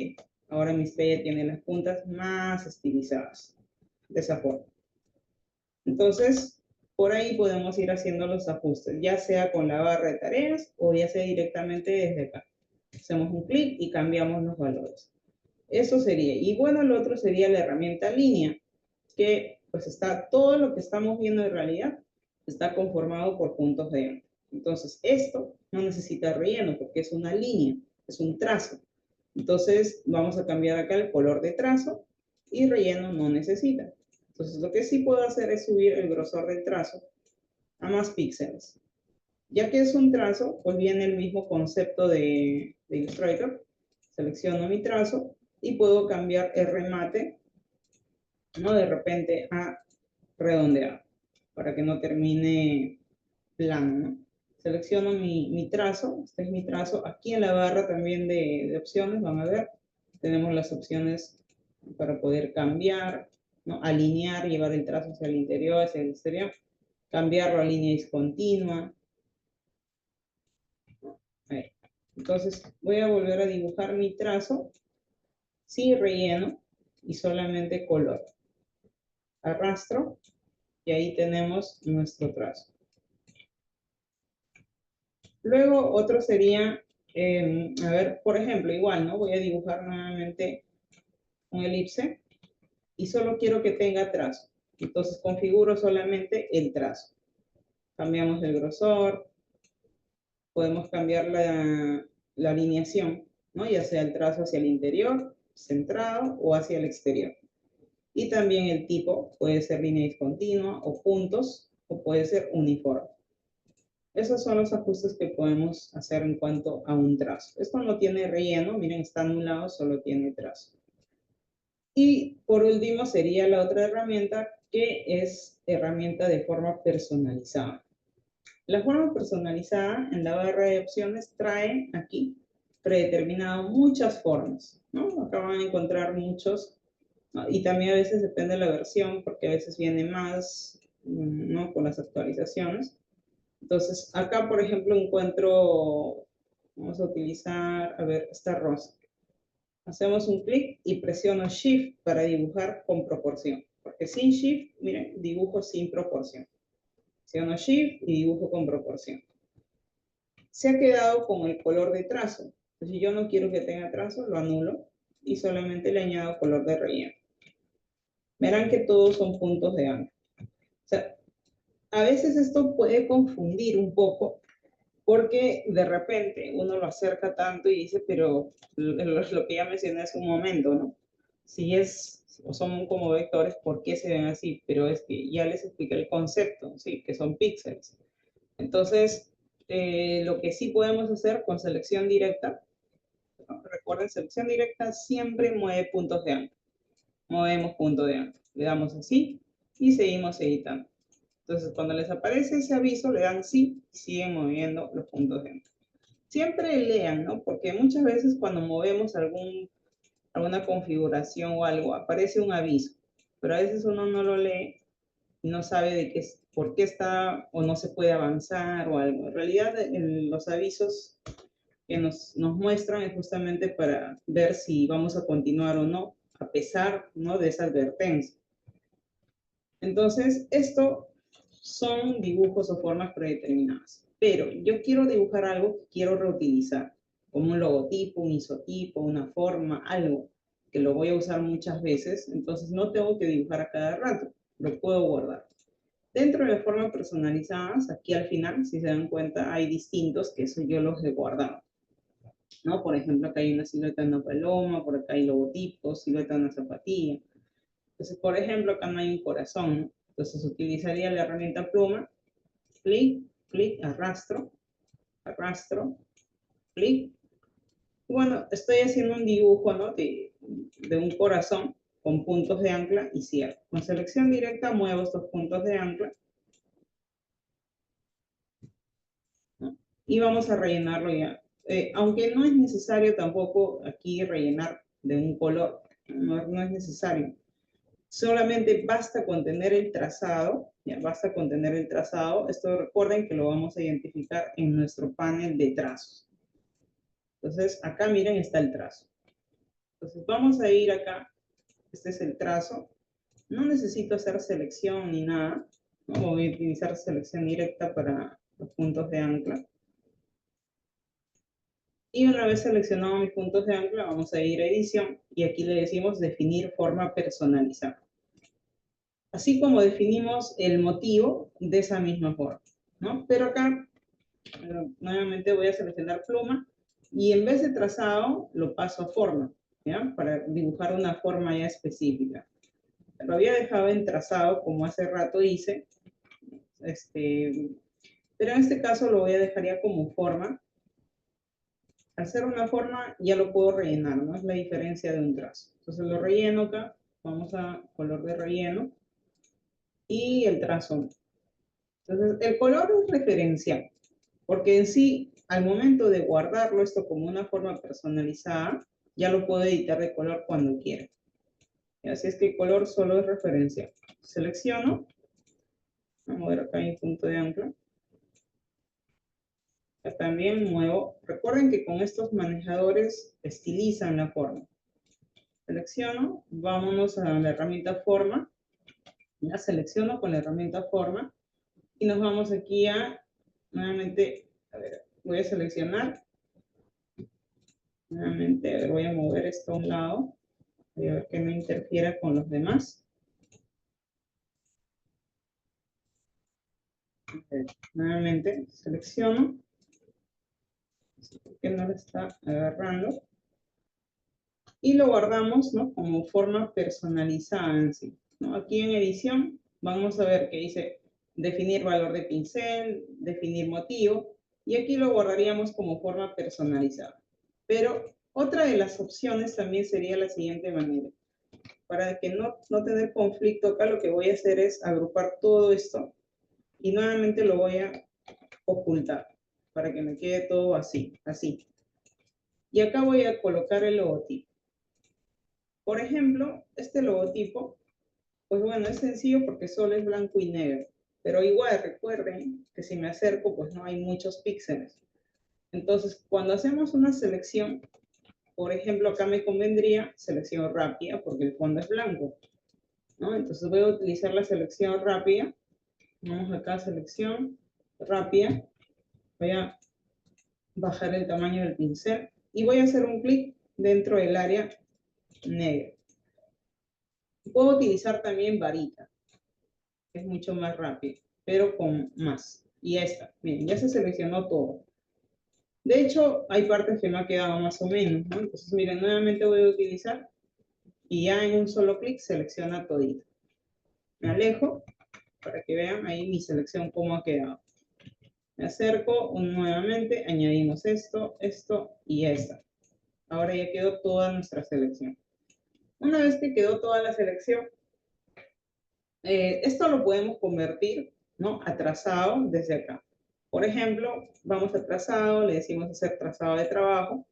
Ahora mi estrella tiene las puntas más estilizadas. De esa forma. Entonces, por ahí podemos ir haciendo los ajustes, ya sea con la barra de tareas o ya sea directamente desde acá. Hacemos un clic y cambiamos los valores. Eso sería. Y bueno, el otro sería la herramienta línea, que pues está, todo lo que estamos viendo en realidad está conformado por puntos de ángulo. Entonces, esto no necesita relleno porque es una línea, es un trazo. Entonces, vamos a cambiar acá el color de trazo y relleno no necesita. Entonces, lo que sí puedo hacer es subir el grosor del trazo a más píxeles. Ya que es un trazo, pues viene el mismo concepto de Illustrator. Selecciono mi trazo y puedo cambiar el remate, ¿no? De repente a redondeado, para que no termine plano, ¿no? Selecciono mi trazo, este es mi trazo. Aquí en la barra también de opciones, van a ver, tenemos las opciones para poder cambiar, ¿no? Alinear, llevar el trazo hacia el interior, hacia el exterior, cambiarlo a línea discontinua. Ahí. Entonces voy a volver a dibujar mi trazo sin relleno y solamente color. Arrastro y ahí tenemos nuestro trazo. Luego otro sería, a ver, por ejemplo, igual, ¿no? Voy a dibujar nuevamente un elipse y solo quiero que tenga trazo. Entonces configuro solamente el trazo. Cambiamos el grosor, podemos cambiar la alineación, ¿no? Ya sea el trazo hacia el interior, centrado o hacia el exterior. Y también el tipo puede ser línea discontinua o puntos o puede ser uniforme. Esos son los ajustes que podemos hacer en cuanto a un trazo. Esto no tiene relleno, miren, está anulado, solo tiene trazo. Y por último sería la otra herramienta que es herramienta de forma personalizada. La forma personalizada en la barra de opciones trae aquí predeterminado muchas formas, ¿no? Acá van a encontrar muchos, ¿no? Y también a veces depende de la versión, porque a veces viene más, ¿no? Con las actualizaciones. Entonces, acá, por ejemplo, encuentro, vamos a utilizar, a ver, esta rosa. Hacemos un clic y presiono Shift para dibujar con proporción. Porque sin Shift, miren, dibujo sin proporción. Presiono Shift y dibujo con proporción. Se ha quedado con el color de trazo. Entonces, si yo no quiero que tenga trazo, lo anulo y solamente le añado color de relleno. Verán que todos son puntos de ángulo. O sea, a veces esto puede confundir un poco porque de repente uno lo acerca tanto y dice, pero lo que ya mencioné hace un momento, ¿no? Si es, o son como vectores, ¿por qué se ven así? Pero es que ya les expliqué el concepto, ¿sí? Que son píxeles. Entonces, lo que sí podemos hacer con selección directa, ¿no? Recuerden, selección directa siempre mueve puntos de ángulo. Movemos punto de ángulo. Le damos así y seguimos editando. Entonces, cuando les aparece ese aviso, le dan sí y siguen moviendo los puntos de ángulo. Siempre lean, ¿no? Porque muchas veces cuando movemos alguna configuración o algo, aparece un aviso, pero a veces uno no lo lee y no sabe de qué, por qué está o no se puede avanzar o algo. En realidad, los avisos que nos muestran es justamente para ver si vamos a continuar o no, a pesar, ¿no?, de esa advertencia. Entonces, esto son dibujos o formas predeterminadas. Pero yo quiero dibujar algo que quiero reutilizar, como un logotipo, un isotipo, una forma, algo que lo voy a usar muchas veces. Entonces, no tengo que dibujar a cada rato, lo puedo guardar. Dentro de las formas personalizadas, aquí al final, si se dan cuenta, hay distintos que eso yo los he guardado, ¿no? Por ejemplo, acá hay una silueta de una paloma, por acá hay logotipos, silueta de una zapatilla. Entonces, por ejemplo, acá no hay un corazón, ¿no? Entonces, utilizaría la herramienta pluma, clic, clic, arrastro, arrastro, clic. Y bueno, estoy haciendo un dibujo, ¿no?, de un corazón con puntos de ancla y cierre. Con selección directa muevo estos puntos de ancla, ¿no?, y vamos a rellenarlo ya. Aunque no es necesario tampoco aquí rellenar de un color, no es necesario. Solamente basta con tener el trazado, ya basta con tener el trazado. Esto recuerden que lo vamos a identificar en nuestro panel de trazos. Entonces, acá miren, está el trazo. Entonces, vamos a ir acá. Este es el trazo. No necesito hacer selección ni nada, ¿no? Voy a utilizar selección directa para los puntos de ancla. Y una vez seleccionado mis puntos de ancla, vamos a ir a edición y aquí le decimos definir forma personalizada. Así como definimos el motivo de esa misma forma, ¿no? Pero acá, nuevamente voy a seleccionar pluma y en vez de trazado, lo paso a forma, ¿ya? Para dibujar una forma ya específica. Lo había dejado en trazado, como hace rato hice, pero en este caso lo voy a dejar ya como forma. Al ser una forma, ya lo puedo rellenar, ¿no? Es la diferencia de un trazo. Entonces lo relleno acá, vamos a color de relleno, y el trazo. Entonces, el color es referencial, porque en sí, al momento de guardarlo esto como una forma personalizada, ya lo puedo editar de color cuando quiera. Así es que el color solo es referencial. Selecciono, vamos a ver acá mi punto de ancla. Acá también muevo. Recuerden que con estos manejadores estilizan la forma. Selecciono, vámonos a la herramienta forma. Ya selecciono con la herramienta forma y nos vamos aquí a, nuevamente, a ver, voy a seleccionar. Nuevamente, a ver, voy a mover esto a un lado. Voy a ver que no interfiera con los demás. Okay. Nuevamente, selecciono. Que no lo está agarrando. Y lo guardamos, ¿no?, como forma personalizada en sí, ¿no? Aquí en edición vamos a ver que dice definir valor de pincel, definir motivo, y aquí lo guardaríamos como forma personalizada. Pero otra de las opciones también sería la siguiente manera. Para que no tener conflicto acá, lo que voy a hacer es agrupar todo esto y nuevamente lo voy a ocultar para que me quede todo así, así. Y acá voy a colocar el logotipo. Por ejemplo, este logotipo, pues bueno, es sencillo porque solo es blanco y negro. Pero igual recuerden que si me acerco, pues no hay muchos píxeles. Entonces, cuando hacemos una selección, por ejemplo, acá me convendría selección rápida porque el fondo es blanco, ¿no? Entonces voy a utilizar la selección rápida. Vamos acá, selección rápida. Voy a bajar el tamaño del pincel y voy a hacer un clic dentro del área negra. Puedo utilizar también varita, que es mucho más rápido, pero con más. Y ya está. Miren, ya se seleccionó todo. De hecho, hay partes que me ha quedado más o menos, ¿no? Entonces, miren, nuevamente voy a utilizar y ya en un solo clic selecciona todito. Me alejo para que vean ahí mi selección cómo ha quedado. Me acerco nuevamente, añadimos esto, esto y esta. Ahora ya quedó toda nuestra selección. Una vez que quedó toda la selección, esto lo podemos convertir, ¿no?, a trazado desde acá. Por ejemplo, vamos a trazado, le decimos hacer trazado de trabajo.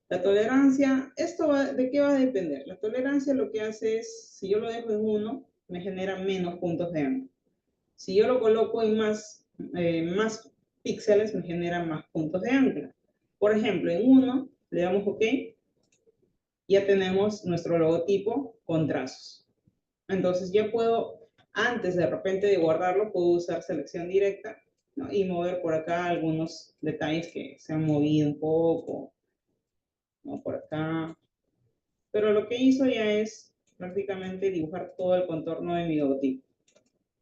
La tolerancia, ¿de qué va a depender? La tolerancia lo que hace es, si yo lo dejo en 1, me genera menos puntos de ángulo. Si yo lo coloco en más píxeles, me genera más puntos de ancla. Por ejemplo, en uno le damos OK, ya tenemos nuestro logotipo con trazos. Entonces ya puedo, antes de repente de guardarlo, puedo usar selección directa, ¿no? Y mover por acá algunos detalles que se han movido un poco, ¿no? Por acá. Pero lo que hizo ya es prácticamente dibujar todo el contorno de mi logotipo.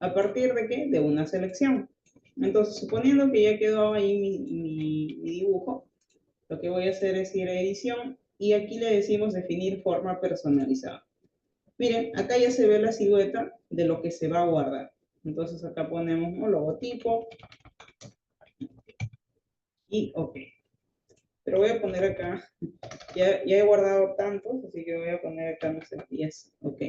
¿A partir de qué? De una selección. Entonces, suponiendo que ya quedó ahí mi dibujo, lo que voy a hacer es ir a edición y aquí le decimos definir forma personalizada. Miren, acá ya se ve la silueta de lo que se va a guardar. Entonces acá ponemos un logotipo y OK. Pero voy a poner acá, ya he guardado tantos, así que voy a poner acá, no sé, 10. OK.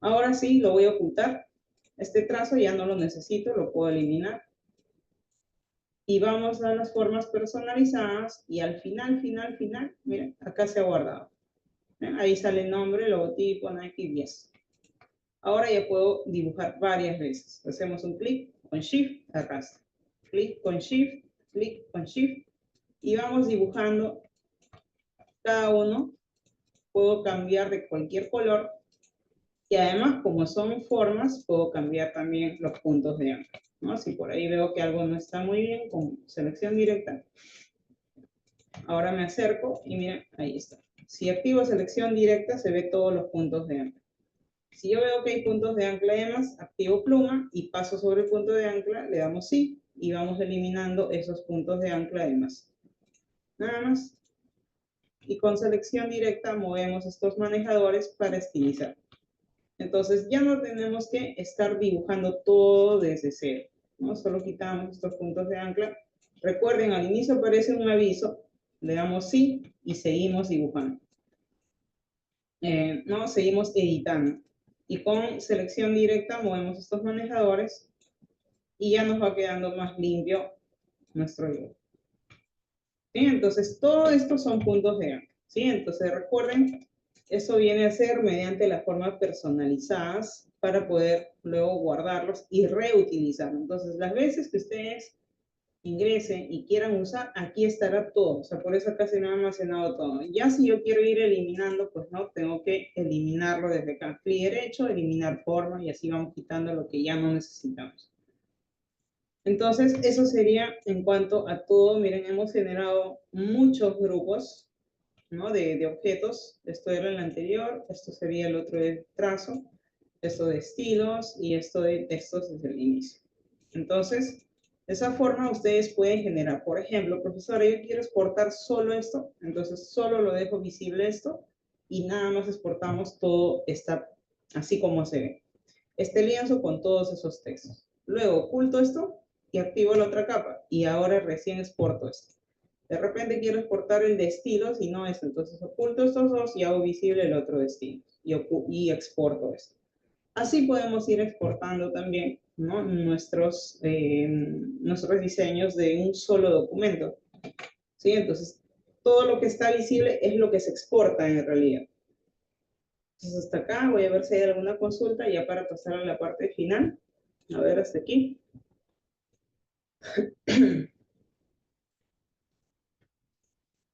Ahora sí, lo voy a ocultar. Este trazo ya no lo necesito, lo puedo eliminar. Y vamos a las formas personalizadas y al final, miren, acá se ha guardado. Ahí sale el nombre, logotipo, Nike, yes. Ahora ya puedo dibujar varias veces. Hacemos un clic con Shift, arrastra. Clic con Shift, clic con Shift. Y vamos dibujando cada uno. Puedo cambiar de cualquier color. Y además, como son formas, puedo cambiar también los puntos de ancla, ¿no? Si por ahí veo que algo no está muy bien, con selección directa. Ahora me acerco y miren, ahí está. Si activo selección directa, se ve todos los puntos de ancla. Si yo veo que hay puntos de ancla de más, activo pluma y paso sobre el punto de ancla, le damos sí y vamos eliminando esos puntos de ancla de más. Nada más. Y con selección directa movemos estos manejadores para estilizar. Entonces ya no tenemos que estar dibujando todo desde cero, ¿no? Solo quitamos estos puntos de ancla. Recuerden, al inicio aparece un aviso, le damos sí y seguimos dibujando. ¿No? Seguimos editando. Y con selección directa movemos estos manejadores y ya nos va quedando más limpio nuestro dibujo. ¿Sí? Entonces, todo esto son puntos de ancla. ¿Sí? Entonces, recuerden, eso viene a ser mediante las formas personalizadas para poder luego guardarlos y reutilizarlos. Entonces, las veces que ustedes ingresen y quieran usar, aquí estará todo. O sea, por eso acá se me ha almacenado todo. Ya si yo quiero ir eliminando, pues no, tengo que eliminarlo desde acá. Clic derecho, eliminar forma y así vamos quitando lo que ya no necesitamos. Entonces, eso sería en cuanto a todo. Miren, hemos generado muchos grupos, ¿no? de objetos. Esto era el anterior, esto sería el otro de trazo, esto de estilos y esto de textos desde el inicio. Entonces, de esa forma ustedes pueden generar, por ejemplo, profesora, yo quiero exportar solo esto, entonces solo lo dejo visible esto y nada más exportamos todo, está así como se ve. Este lienzo con todos esos textos. Luego oculto esto y activo la otra capa y ahora recién exporto esto. De repente quiero exportar el de estilos y no esto, entonces oculto estos dos y hago visible el otro de estilos y exporto esto. Así podemos ir exportando también, ¿no? nuestros diseños de un solo documento. ¿Sí? Entonces, todo lo que está visible es lo que se exporta en realidad. Entonces, hasta acá voy a ver si hay alguna consulta ya para pasar a la parte final. A ver, hasta aquí.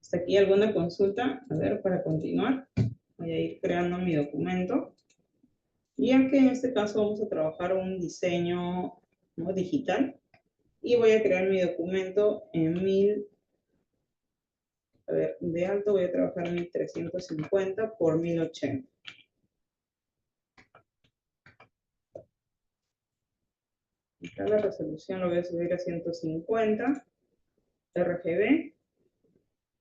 Hasta aquí alguna consulta. A ver, para continuar, voy a ir creando mi documento. Ya que en este caso vamos a trabajar un diseño, ¿no? digital. Y voy a crear mi documento en 1000. A ver, de alto voy a trabajar 1350 por 1080. Acá la resolución lo voy a subir a 150 RGB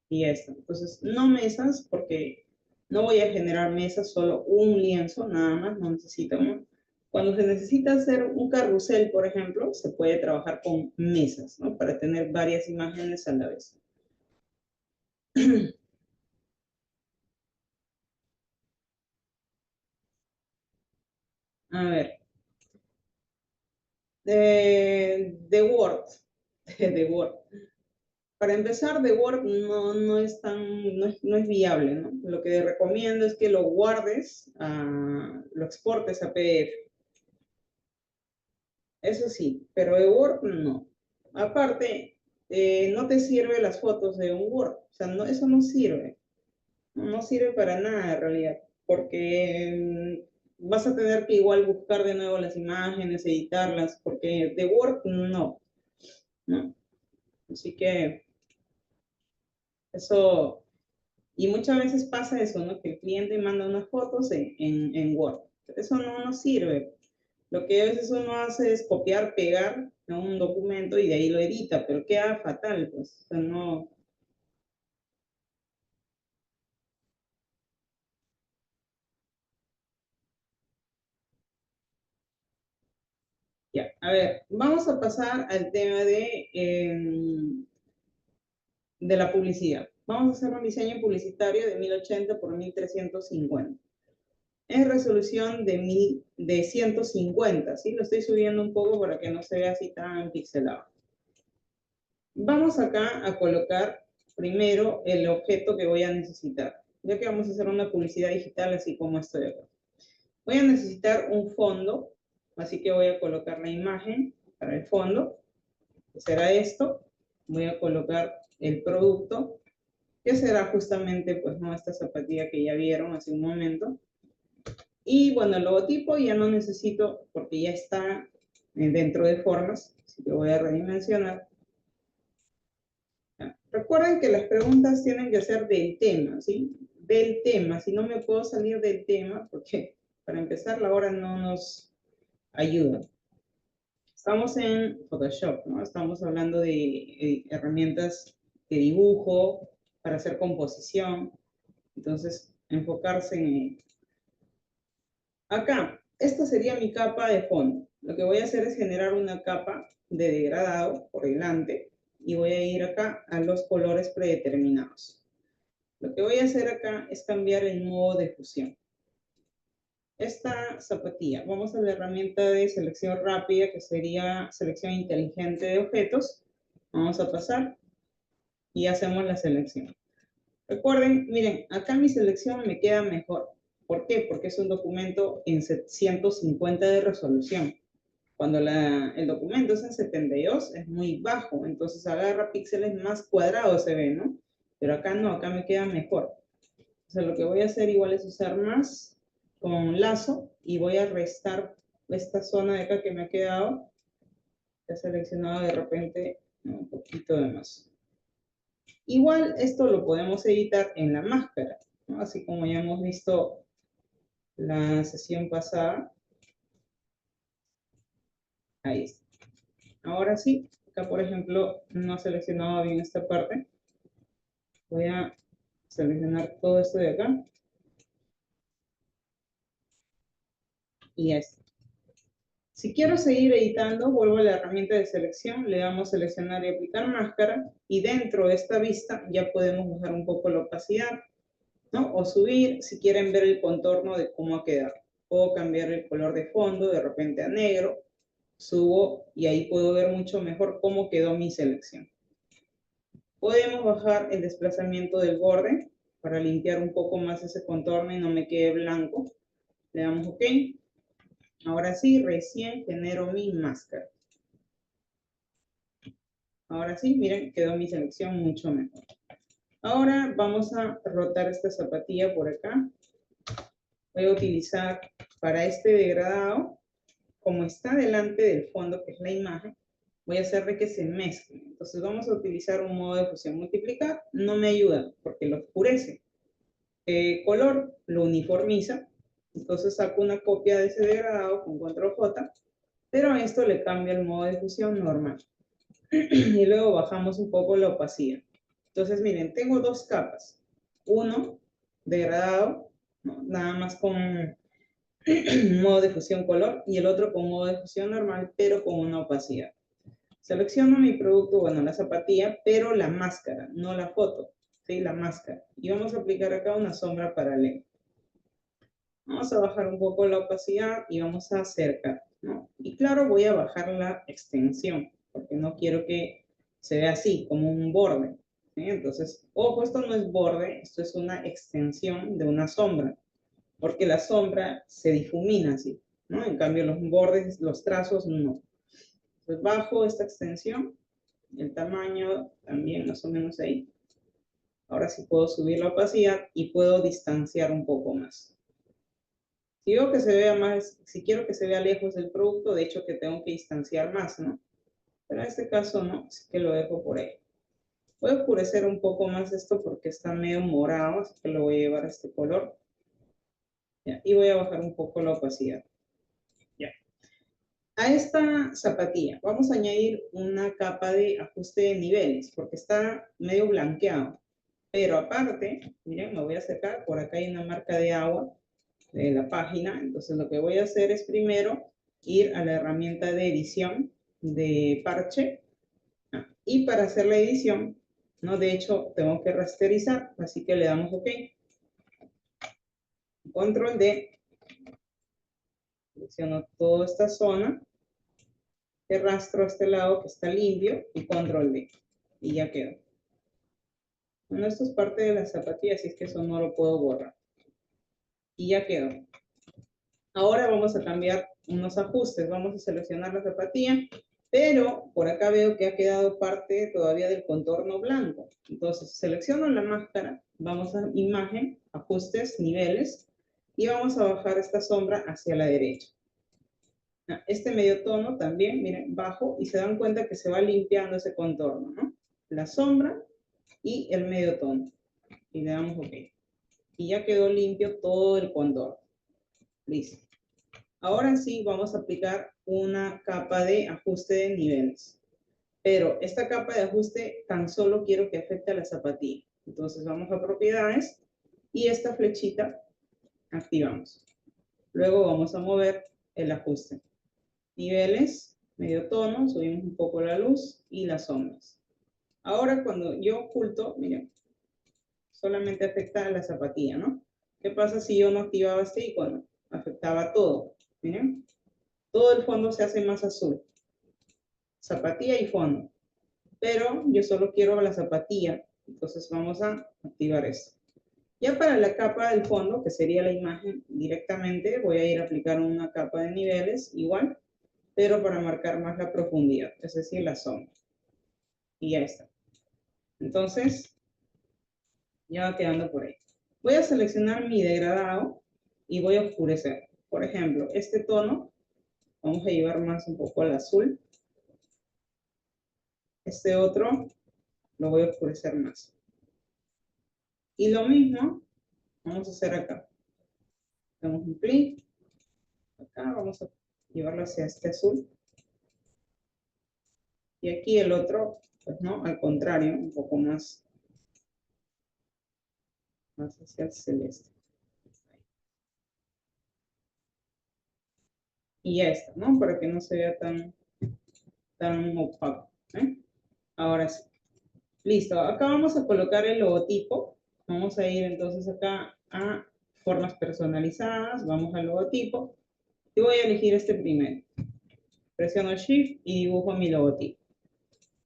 y esto. Entonces, no mesas porque no voy a generar mesas, solo un lienzo, nada más, no necesito más. Cuando se necesita hacer un carrusel, por ejemplo, se puede trabajar con mesas, ¿no? Para tener varias imágenes a la vez. A ver, de Word, de Word. Para empezar, de Word no es tan, no es viable, ¿no? Lo que recomiendo es que lo guardes, lo exportes a PDF. Eso sí, pero de Word no. Aparte, no te sirve las fotos de un Word. O sea, no, eso no sirve. No sirve para nada en realidad, porque vas a tener que igual buscar de nuevo las imágenes, editarlas, porque de Word no, ¿no? Así que eso, y muchas veces pasa eso, ¿no? Que el cliente manda unas fotos en Word. Eso no sirve. Lo que a veces uno hace es copiar, pegar, ¿no?, un documento y de ahí lo edita, pero queda fatal, pues. O sea, no. Ya, a ver, vamos a pasar al tema de la publicidad. Vamos a hacer un diseño publicitario de 1080 por 1350. Es resolución de 150, ¿sí? Lo estoy subiendo un poco para que no se vea así tan pixelado. Vamos acá a colocar primero el objeto que voy a necesitar, ya que vamos a hacer una publicidad digital así como esto de acá. Voy a necesitar un fondo, así que voy a colocar la imagen para el fondo, que será esto. Voy a colocar el producto, que será justamente, pues, ¿no?, esta zapatilla que ya vieron hace un momento. Y bueno, el logotipo ya no necesito porque ya está dentro de formas, así que voy a redimensionar. Recuerden que las preguntas tienen que ser del tema, ¿sí? Del tema, si no me puedo salir del tema, porque para empezar la hora no nos ayuda. Estamos en Photoshop, ¿no? Estamos hablando de herramientas de dibujo, para hacer composición. Entonces, enfocarse en. Acá, esta sería mi capa de fondo. Lo que voy a hacer es generar una capa de degradado por delante y voy a ir acá a los colores predeterminados. Lo que voy a hacer acá es cambiar el modo de fusión. Esta zapatilla, vamos a la herramienta de selección rápida, que sería selección inteligente de objetos. Vamos a pasar y hacemos la selección. Recuerden, miren, acá mi selección me queda mejor. ¿Por qué? Porque es un documento en 150 de resolución. Cuando el documento es en 72, es muy bajo, entonces agarra píxeles más cuadrados, se ve, ¿no? Pero acá no, acá me queda mejor. O sea, lo que voy a hacer igual es usar más con lazo y voy a restar esta zona de acá que me ha quedado. He seleccionado de repente un poquito de más. Igual esto lo podemos editar en la máscara, ¿no? Así como ya hemos visto la sesión pasada. Ahí está. Ahora sí, acá por ejemplo no he seleccionado bien esta parte. Voy a seleccionar todo esto de acá. Y ya está. Si quiero seguir editando, vuelvo a la herramienta de selección, le damos seleccionar y aplicar máscara, y dentro de esta vista ya podemos bajar un poco la opacidad, ¿no? O subir si quieren ver el contorno de cómo ha quedado. Puedo cambiar el color de fondo de repente a negro, subo y ahí puedo ver mucho mejor cómo quedó mi selección. Podemos bajar el desplazamiento del borde para limpiar un poco más ese contorno y no me quede blanco. Le damos OK. Ahora sí, recién genero mi máscara. Ahora sí, miren, quedó mi selección mucho mejor. Ahora vamos a rotar esta zapatilla por acá. Voy a utilizar para este degradado, como está delante del fondo, que es la imagen, voy a hacer de que se mezclen. Entonces vamos a utilizar un modo de fusión multiplicar. No me ayuda porque lo oscurece. Color lo uniformiza. Entonces saco una copia de ese degradado con control J, pero a esto le cambia el modo de fusión normal. Y luego bajamos un poco la opacidad. Entonces, miren, tengo dos capas. Uno degradado, ¿no?, nada más con modo de fusión color, y el otro con modo de fusión normal, pero con una opacidad. Selecciono mi producto, bueno, la zapatilla, pero la máscara, no la foto, ¿sí? La máscara. Y vamos a aplicar acá una sombra paralela. Vamos a bajar un poco la opacidad y vamos a acercar, ¿no? Y claro, voy a bajar la extensión, porque no quiero que se vea así, como un borde, ¿sí? Entonces, ojo, esto no es borde, esto es una extensión de una sombra, porque la sombra se difumina así, ¿no? En cambio, los bordes, los trazos, no. Entonces, bajo esta extensión El tamaño también más o menos ahí. Ahora sí puedo subir la opacidad y puedo distanciar un poco más. Si veo que se vea más, si quiero que se vea lejos del producto, de hecho que tengo que distanciar más, ¿no? Pero en este caso no, así que lo dejo por ahí. Voy a oscurecer un poco más esto porque está medio morado, así que lo voy a llevar a este color. Ya, y voy a bajar un poco la opacidad. Ya. A esta zapatilla vamos a añadir una capa de ajuste de niveles porque está medio blanqueado. Pero aparte, miren, me voy a acercar, por acá hay una marca de agua de la página. Entonces lo que voy a hacer es primero ir a la herramienta de edición de parche. Y para hacer la edición, ¿no? De hecho, tengo que rasterizar, así que le damos OK. Control D. Selecciono toda esta zona. Que rastro a este lado que está limpio y Control D. Y ya quedó. Bueno, esto es parte de la zapatilla, así es que eso no lo puedo borrar. Y ya quedó. Ahora vamos a cambiar unos ajustes. Vamos a seleccionar la zapatilla, pero por acá veo que ha quedado parte todavía del contorno blanco. Entonces selecciono la máscara, vamos a imagen, ajustes, niveles, y vamos a bajar esta sombra hacia la derecha. Este medio tono también, miren, bajo, y se dan cuenta que se va limpiando ese contorno, ¿no? La sombra y el medio tono. Y le damos OK. Y ya quedó limpio todo el contorno. Listo. Ahora sí vamos a aplicar una capa de ajuste de niveles. Pero esta capa de ajuste tan solo quiero que afecte a la zapatilla. Entonces vamos a propiedades y esta flechita activamos. Luego vamos a mover el ajuste. Niveles, medio tono, subimos un poco la luz y las sombras. Ahora cuando yo oculto, miren, solamente afecta a la zapatilla, ¿no? ¿Qué pasa si yo no activaba este icono? Afectaba todo. Miren, todo el fondo se hace más azul. Zapatilla y fondo. Pero yo solo quiero la zapatilla. Entonces vamos a activar esto. Ya para la capa del fondo, que sería la imagen directamente, voy a ir a aplicar una capa de niveles igual, pero para marcar más la profundidad, es decir, la sombra. Y ya está. Entonces, ya va quedando por ahí. Voy a seleccionar mi degradado y voy a oscurecer. Por ejemplo, este tono, vamos a llevar más un poco al azul. Este otro lo voy a oscurecer más. Y lo mismo vamos a hacer acá. Damos un clic. Acá vamos a llevarlo hacia este azul. Y aquí el otro, pues no, al contrario, un poco más hacia el celeste. Y ya está, ¿no? Para que no se vea tan opaco. ¿Eh? Ahora sí. Listo, acá vamos a colocar el logotipo. Vamos a ir entonces acá a formas personalizadas. Vamos al logotipo. Y voy a elegir este primero. Presiono Shift y dibujo mi logotipo.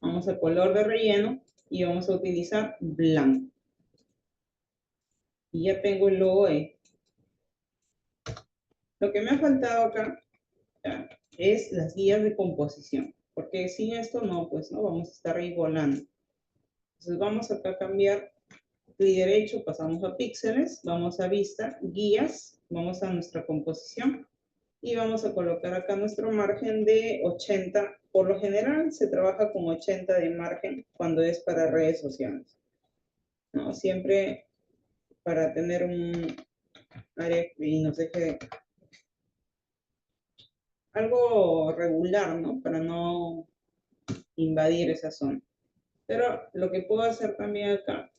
Vamos a color de relleno y vamos a utilizar blanco. Y ya tengo el logo ahí. Lo que me ha faltado acá ya, es las guías de composición. Porque sin esto no, pues no vamos a estar ahí volando. Entonces vamos acá a cambiar clic derecho, pasamos a píxeles, vamos a vista, guías, vamos a nuestra composición y vamos a colocar acá nuestro margen de 80. Por lo general se trabaja con 80 de margen cuando es para redes sociales, ¿no? Siempre para tener un área y no sé qué, algo regular, ¿no? Para no invadir esa zona. Pero lo que puedo hacer también acá,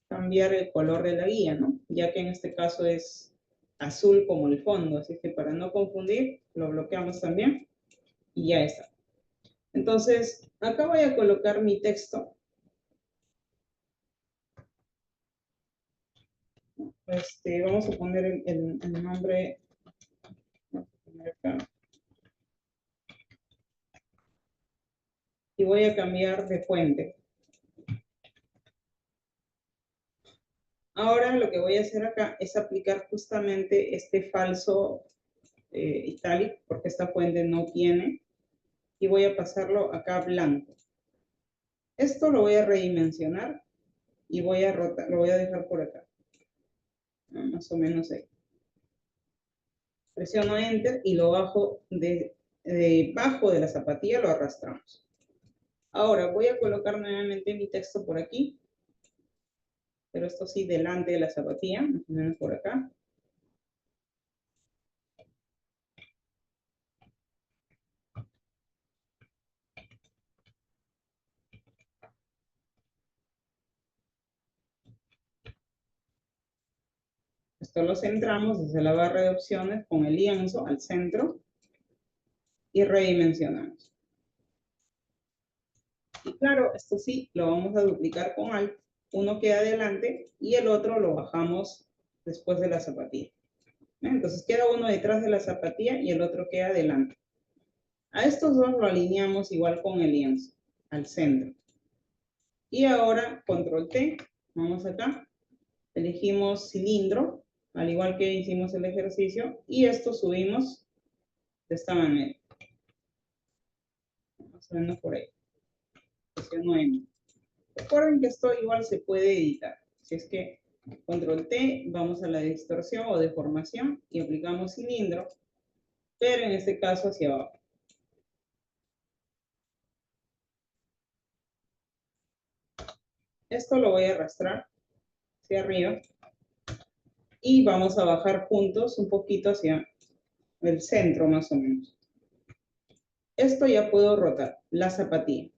cambiar el color de la guía, ¿no? Ya que en este caso es azul como el fondo, así que para no confundir, lo bloqueamos también y ya está. Entonces, acá voy a colocar mi texto. Vamos a poner el nombre, vamos a poner acá. Y voy a cambiar de fuente. Ahora lo que voy a hacer acá es aplicar justamente este falso italic, porque esta fuente no tiene. Y voy a pasarlo acá a blanco. Esto lo voy a redimensionar y voy a rotar, lo voy a dejar por acá. Más o menos ahí. Presiono Enter y lo bajo debajo de la zapatilla, lo arrastramos. Ahora voy a colocar nuevamente mi texto por aquí, pero esto sí delante de la zapatilla, más o menos por acá. Esto lo centramos desde la barra de opciones con el lienzo al centro y redimensionamos. Y claro, esto sí, lo vamos a duplicar con Alt. Uno queda adelante y el otro lo bajamos después de la zapatilla. Entonces queda uno detrás de la zapatilla y el otro queda adelante. A estos dos lo alineamos igual con el lienzo, al centro. Y ahora, control T, vamos acá, elegimos cilindro, al igual que hicimos el ejercicio, y esto subimos de esta manera. Más o menos por ahí. Presiono M. Recuerden que esto igual se puede editar. Si es que control T, vamos a la distorsión o deformación y aplicamos cilindro, pero en este caso hacia abajo. Esto lo voy a arrastrar hacia arriba y vamos a bajar juntos un poquito hacia el centro más o menos. Esto ya puedo rotar, la zapatilla.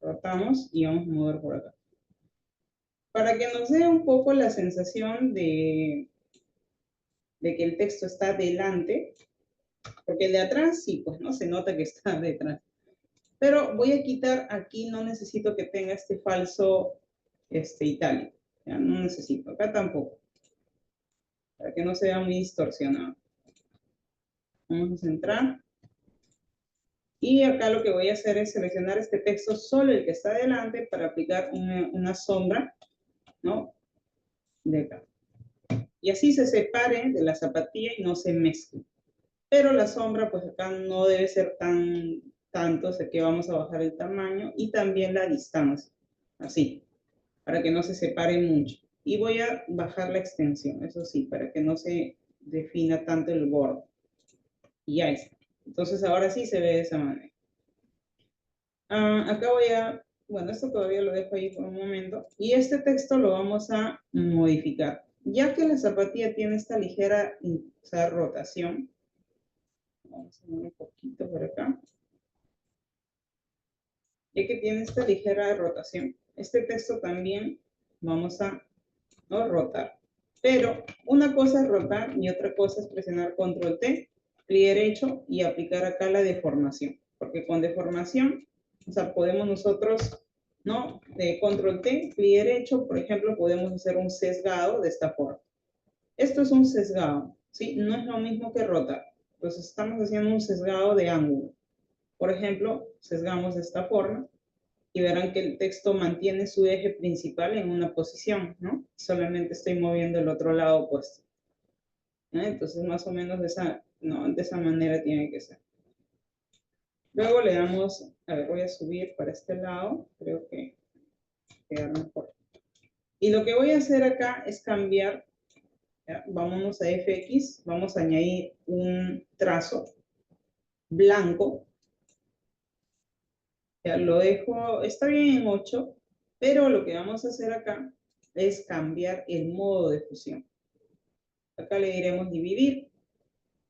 Rotamos y vamos a mover por acá. Para que nos dé un poco la sensación de que el texto está delante, porque el de atrás sí, pues no se nota que está detrás. Pero voy a quitar aquí, no necesito que tenga este falso itálico. Ya no necesito, acá tampoco. Para que no se vea muy distorsionado. Vamos a centrar. Y acá lo que voy a hacer es seleccionar este texto, solo el que está delante, para aplicar una sombra, ¿no? De acá. Y así se separe de la zapatilla y no se mezcle. Pero la sombra, pues acá no debe ser tanto, o sea que vamos a bajar el tamaño y también la distancia, así, para que no se separe mucho. Y voy a bajar la extensión, eso sí, para que no se defina tanto el borde. Y ya está. Entonces ahora sí se ve de esa manera. Acá voy a, bueno, esto todavía lo dejo ahí por un momento. Y este texto lo vamos a modificar. Ya que la zapatilla tiene esta ligera, o sea, rotación, vamos a poner un poquito por acá. Ya que tiene esta ligera rotación, este texto también vamos a rotar. Pero una cosa es rotar y otra cosa es presionar control T, clic derecho y aplicar acá la deformación. Porque con deformación, o sea, podemos nosotros, ¿no? De control T, clic derecho, por ejemplo, podemos hacer un sesgado de esta forma. Esto es un sesgado, ¿sí? No es lo mismo que rotar. Entonces estamos haciendo un sesgado de ángulo. Por ejemplo, sesgamos de esta forma y verán que el texto mantiene su eje principal en una posición, ¿no? Solamente estoy moviendo el otro lado opuesto. ¿No? Entonces, más o menos de esa manera tiene que ser. Luego le damos, a ver, voy a subir para este lado, creo que queda mejor. Y lo que voy a hacer acá es cambiar, ¿ya? Vámonos a FX, vamos a añadir un trazo blanco. Ya lo dejo, está bien en 8, pero lo que vamos a hacer acá es cambiar el modo de fusión. Acá le diremos dividir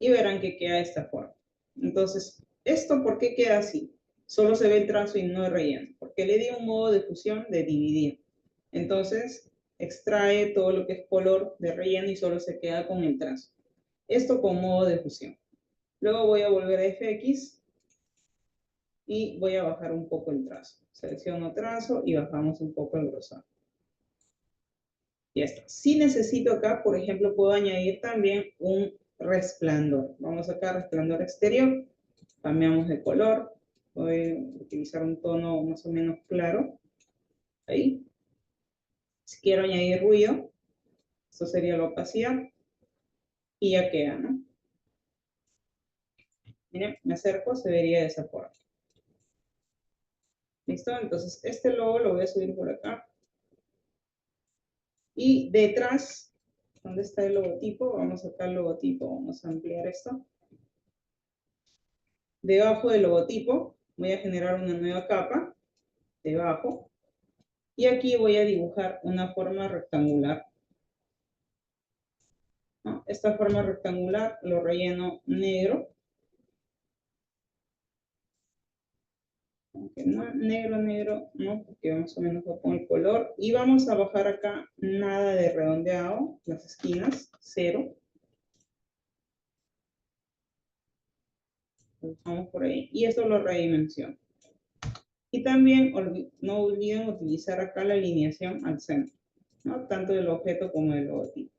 y verán que queda de esta forma. Entonces, ¿esto por qué queda así? Solo se ve el trazo y no el relleno, porque le di un modo de fusión de dividir. Entonces, extrae todo lo que es color de relleno y solo se queda con el trazo. Esto con modo de fusión. Luego voy a volver a FX y voy a bajar un poco el trazo. Selecciono trazo y bajamos un poco el grosor. Ya está. Si necesito acá, por ejemplo, puedo añadir también un resplandor. Vamos acá, resplandor exterior. Cambiamos de color. Voy a utilizar un tono más o menos claro. Ahí. Si quiero añadir ruido, esto sería la opacidad. Y ya queda, ¿no? Miren, me acerco, se vería de esa forma. ¿Listo? Entonces, este logo lo voy a subir por acá. Y detrás, ¿dónde está el logotipo? Vamos a sacar el logotipo, vamos a ampliar esto. Debajo del logotipo voy a generar una nueva capa, debajo. Y aquí voy a dibujar una forma rectangular. ¿No? Esta forma rectangular lo relleno negro. Aunque no, negro, no, porque más o menos va con el color. Y vamos a bajar acá nada de redondeado, las esquinas, 0. Lo dejamos por ahí. Y esto lo redimensiono. Y también no olviden utilizar acá la alineación al centro, ¿no? Tanto del objeto como del logotipo.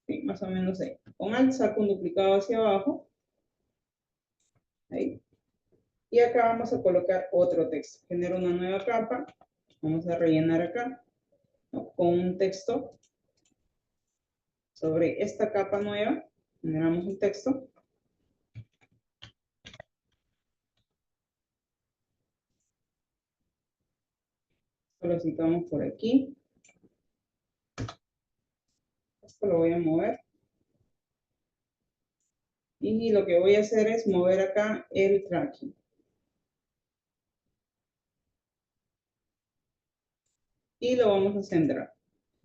Sí, más o menos ahí. Con Alt saco un duplicado hacia abajo. Ahí. Y acá vamos a colocar otro texto. Genero una nueva capa. Vamos a rellenar acá, ¿no? Con un texto sobre esta capa nueva. Generamos un texto. Lo citamos por aquí. Esto lo voy a mover. Y lo que voy a hacer es mover acá el tracking. Y lo vamos a centrar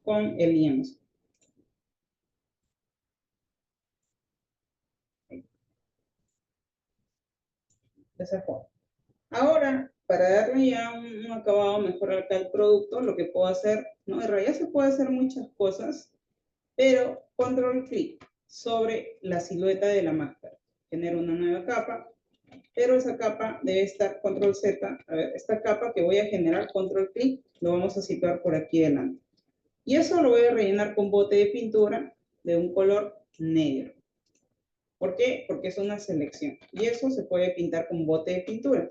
con el lienzo. De esa forma. Ahora, para darle ya un acabado mejor acá al producto, lo que puedo hacer, ¿no? En realidad se puede hacer muchas cosas, pero control clic sobre la silueta de la máscara. Genero una nueva capa, pero esa capa debe estar control Z. A ver, esta capa que voy a generar, control clic, lo vamos a situar por aquí delante. Y eso lo voy a rellenar con bote de pintura de un color negro. ¿Por qué? Porque es una selección. Y eso se puede pintar con bote de pintura.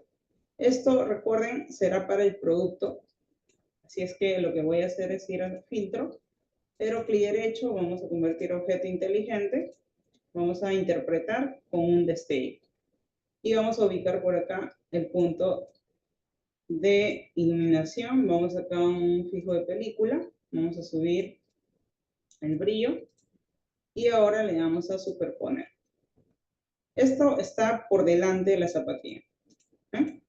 Esto, recuerden, será para el producto. Así es que lo que voy a hacer es ir al filtro, pero clic derecho, vamos a convertir objeto inteligente. Vamos a interpretar con un destello. Y vamos a ubicar por acá el punto de iluminación. Vamos acá a un fijo de película. Vamos a subir el brillo. Y ahora le damos a superponer. Esto está por delante de la zapatilla. ¿Eh?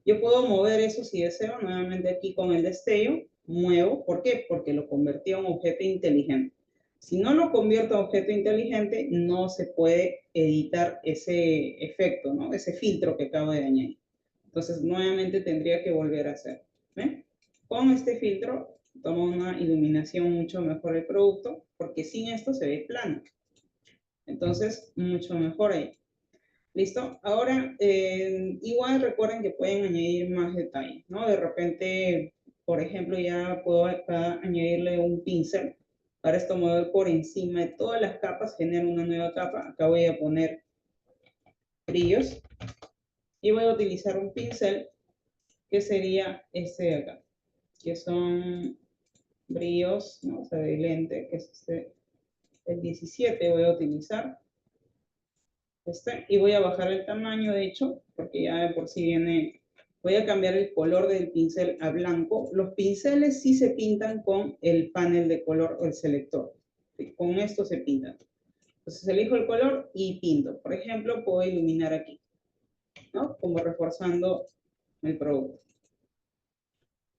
Yo puedo mover eso si deseo, nuevamente aquí con el destello, muevo. ¿Por qué? Porque lo convertí a un objeto inteligente. Si no lo convierto a objeto inteligente, no se puede editar ese efecto, ¿no? Ese filtro que acabo de añadir. Entonces, nuevamente tendría que volver a hacer. ¿Ven? Con este filtro, toma una iluminación mucho mejor el producto, porque sin esto se ve plano. Entonces, mucho mejor ahí. ¿Listo? Ahora, igual recuerden que pueden añadir más detalles, ¿no? De repente, por ejemplo, ya puedo acá añadirle un pincel. Para esto mover por encima de todas las capas, genero una nueva capa. Acá voy a poner brillos. Y voy a utilizar un pincel que sería este de acá. Que son brillos, ¿no? O sea, de lente, que es este, el 17 voy a utilizar. Y voy a bajar el tamaño, de hecho, porque ya de por sí viene. Voy a cambiar el color del pincel a blanco. Los pinceles sí se pintan con el panel de color o el selector. Con esto se pintan. Entonces elijo el color y pinto. Por ejemplo, puedo iluminar aquí, ¿no? Como reforzando el producto.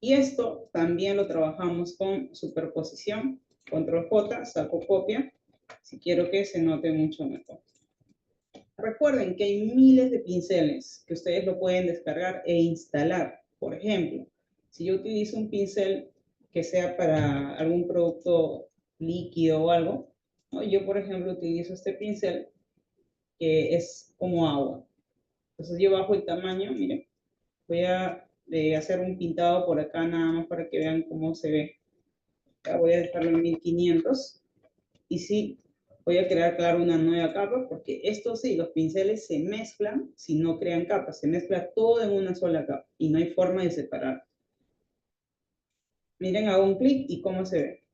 Y esto también lo trabajamos con superposición. Control J, saco copia, si quiero que se note mucho mejor. Recuerden que hay miles de pinceles que ustedes lo pueden descargar e instalar. Por ejemplo, si yo utilizo un pincel que sea para algún producto líquido o algo, ¿no? Yo, por ejemplo, utilizo este pincel que es como agua. Entonces yo bajo el tamaño, miren, voy a hacer un pintado por acá nada más para que vean cómo se ve. Ya voy a dejarlo en 1500 y sí, voy a crear, claro, una nueva capa, porque esto sí, los pinceles se mezclan si no crean capas, se mezcla todo en una sola capa y no hay forma de separar. Miren, hago un clic y cómo se ve,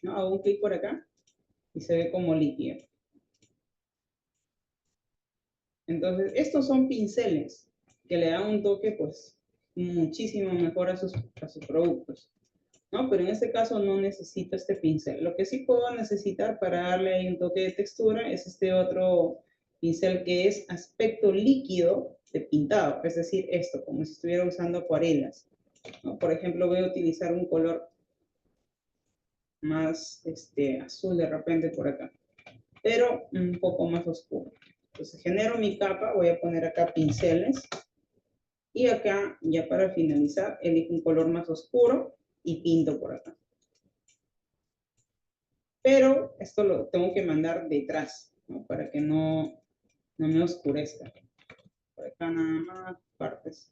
¿no? Hago un clic por acá y se ve como líquido. Entonces, estos son pinceles que le dan un toque, pues, muchísimo mejor a sus productos, ¿no? Pero en este caso no necesito este pincel. Lo que sí puedo necesitar para darle ahí un toque de textura es este otro pincel que es aspecto líquido de pintado, es decir, esto, como si estuviera usando acuarelas, ¿no? Por ejemplo, voy a utilizar un color más azul de repente por acá, pero un poco más oscuro. Entonces genero mi capa, voy a poner acá pinceles y acá ya para finalizar elijo un color más oscuro y pinto por acá. Pero esto lo tengo que mandar detrás, ¿no? Para que no me oscurezca. Por acá nada más partes.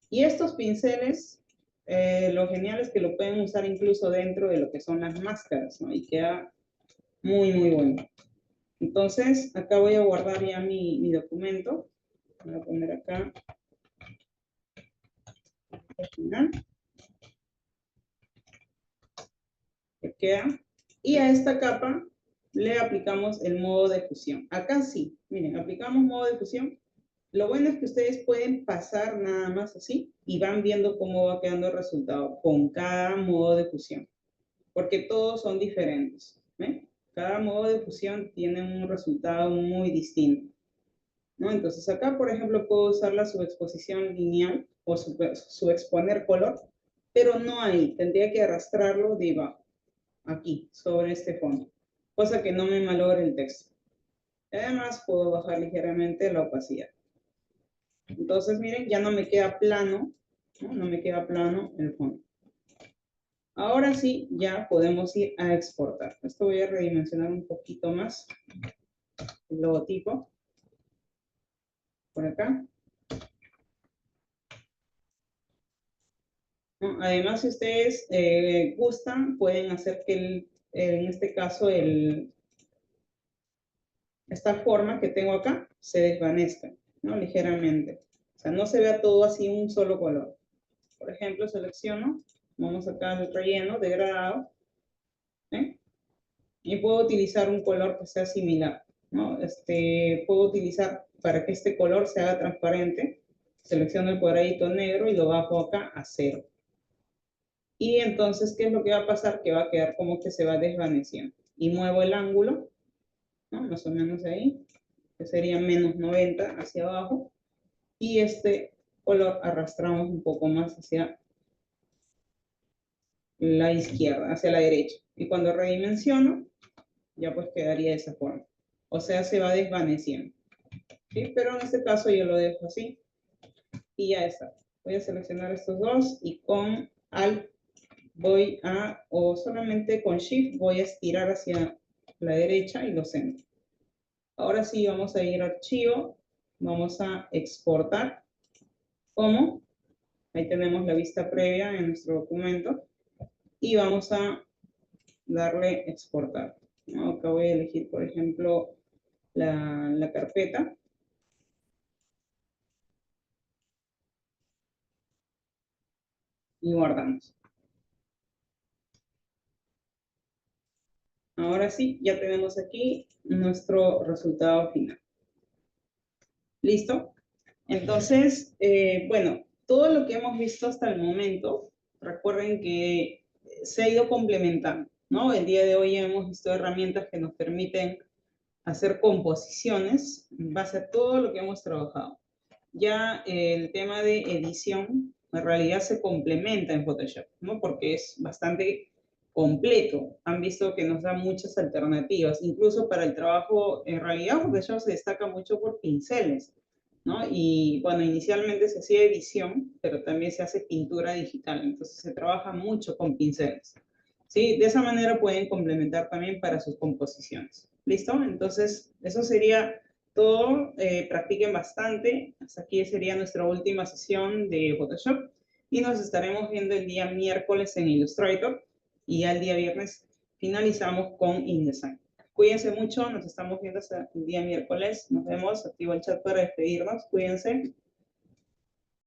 Y estos pinceles, lo genial es que lo pueden usar incluso dentro de lo que son las máscaras, ¿no? Y queda muy, muy bueno. Entonces, acá voy a guardar ya mi documento. Voy a poner acá al final. Que queda. Y a esta capa le aplicamos el modo de fusión. Acá sí, miren, aplicamos modo de fusión. Lo bueno es que ustedes pueden pasar nada más así y van viendo cómo va quedando el resultado con cada modo de fusión, porque todos son diferentes. ¿Ven? Cada modo de fusión tiene un resultado muy distinto, ¿no? Entonces acá, por ejemplo, puedo usar la subexposición lineal o subexponer color, pero no ahí, tendría que arrastrarlo debajo, aquí, sobre este fondo, cosa que no me malogre el texto. Además, puedo bajar ligeramente la opacidad. Entonces, miren, ya no me queda plano, ¿no? No me queda plano el fondo. Ahora sí, ya podemos ir a exportar. Esto voy a redimensionar un poquito más el logotipo. Por acá. ¿No? Además, si ustedes gustan, pueden hacer que, en este caso, esta forma que tengo acá se desvanezca, ¿no? Ligeramente. O sea, no se vea todo así un solo color. Por ejemplo, selecciono, vamos acá al relleno, degradado, ¿eh? Y puedo utilizar un color que sea similar, ¿no? Puedo utilizar para que este color se haga transparente, selecciono el cuadradito negro y lo bajo acá a 0. Y entonces, ¿qué es lo que va a pasar? Que va a quedar como que se va desvaneciendo. Y muevo el ángulo, ¿no? Más o menos ahí, que sería menos 90 hacia abajo. Y este color arrastramos un poco más hacia la izquierda, hacia la derecha. Y cuando redimensiono, ya pues quedaría de esa forma. O sea, se va desvaneciendo. ¿Sí? Pero en este caso yo lo dejo así. Y ya está. Voy a seleccionar estos dos y con Alt voy a, o solamente con Shift, voy a estirar hacia la derecha y lo centro. Ahora sí vamos a ir a archivo, vamos a exportar como, ahí tenemos la vista previa en nuestro documento y vamos a darle exportar. ¿No? Acá voy a elegir, por ejemplo, la carpeta. Y guardamos. Ahora sí, ya tenemos aquí nuestro resultado final. ¿Listo? Entonces, bueno, todo lo que hemos visto hasta el momento, recuerden que se ha ido complementando, ¿no? El día de hoy hemos visto herramientas que nos permiten hacer composiciones en base a todo lo que hemos trabajado. Ya el tema de edición en realidad se complementa en Photoshop, ¿no? Porque es bastante completo. Han visto que nos da muchas alternativas, incluso para el trabajo. En realidad Photoshop se destaca mucho por pinceles, ¿no? Y bueno, inicialmente se hacía edición, pero también se hace pintura digital, entonces se trabaja mucho con pinceles. ¿Sí? De esa manera pueden complementar también para sus composiciones. ¿Listo? Entonces, eso sería todo. Practiquen bastante. Hasta aquí sería nuestra última sesión de Photoshop y nos estaremos viendo el día miércoles en Illustrator y ya el día viernes finalizamos con InDesign. Cuídense mucho, nos estamos viendo hasta el día miércoles. Nos vemos, activo el chat para despedirnos. Cuídense.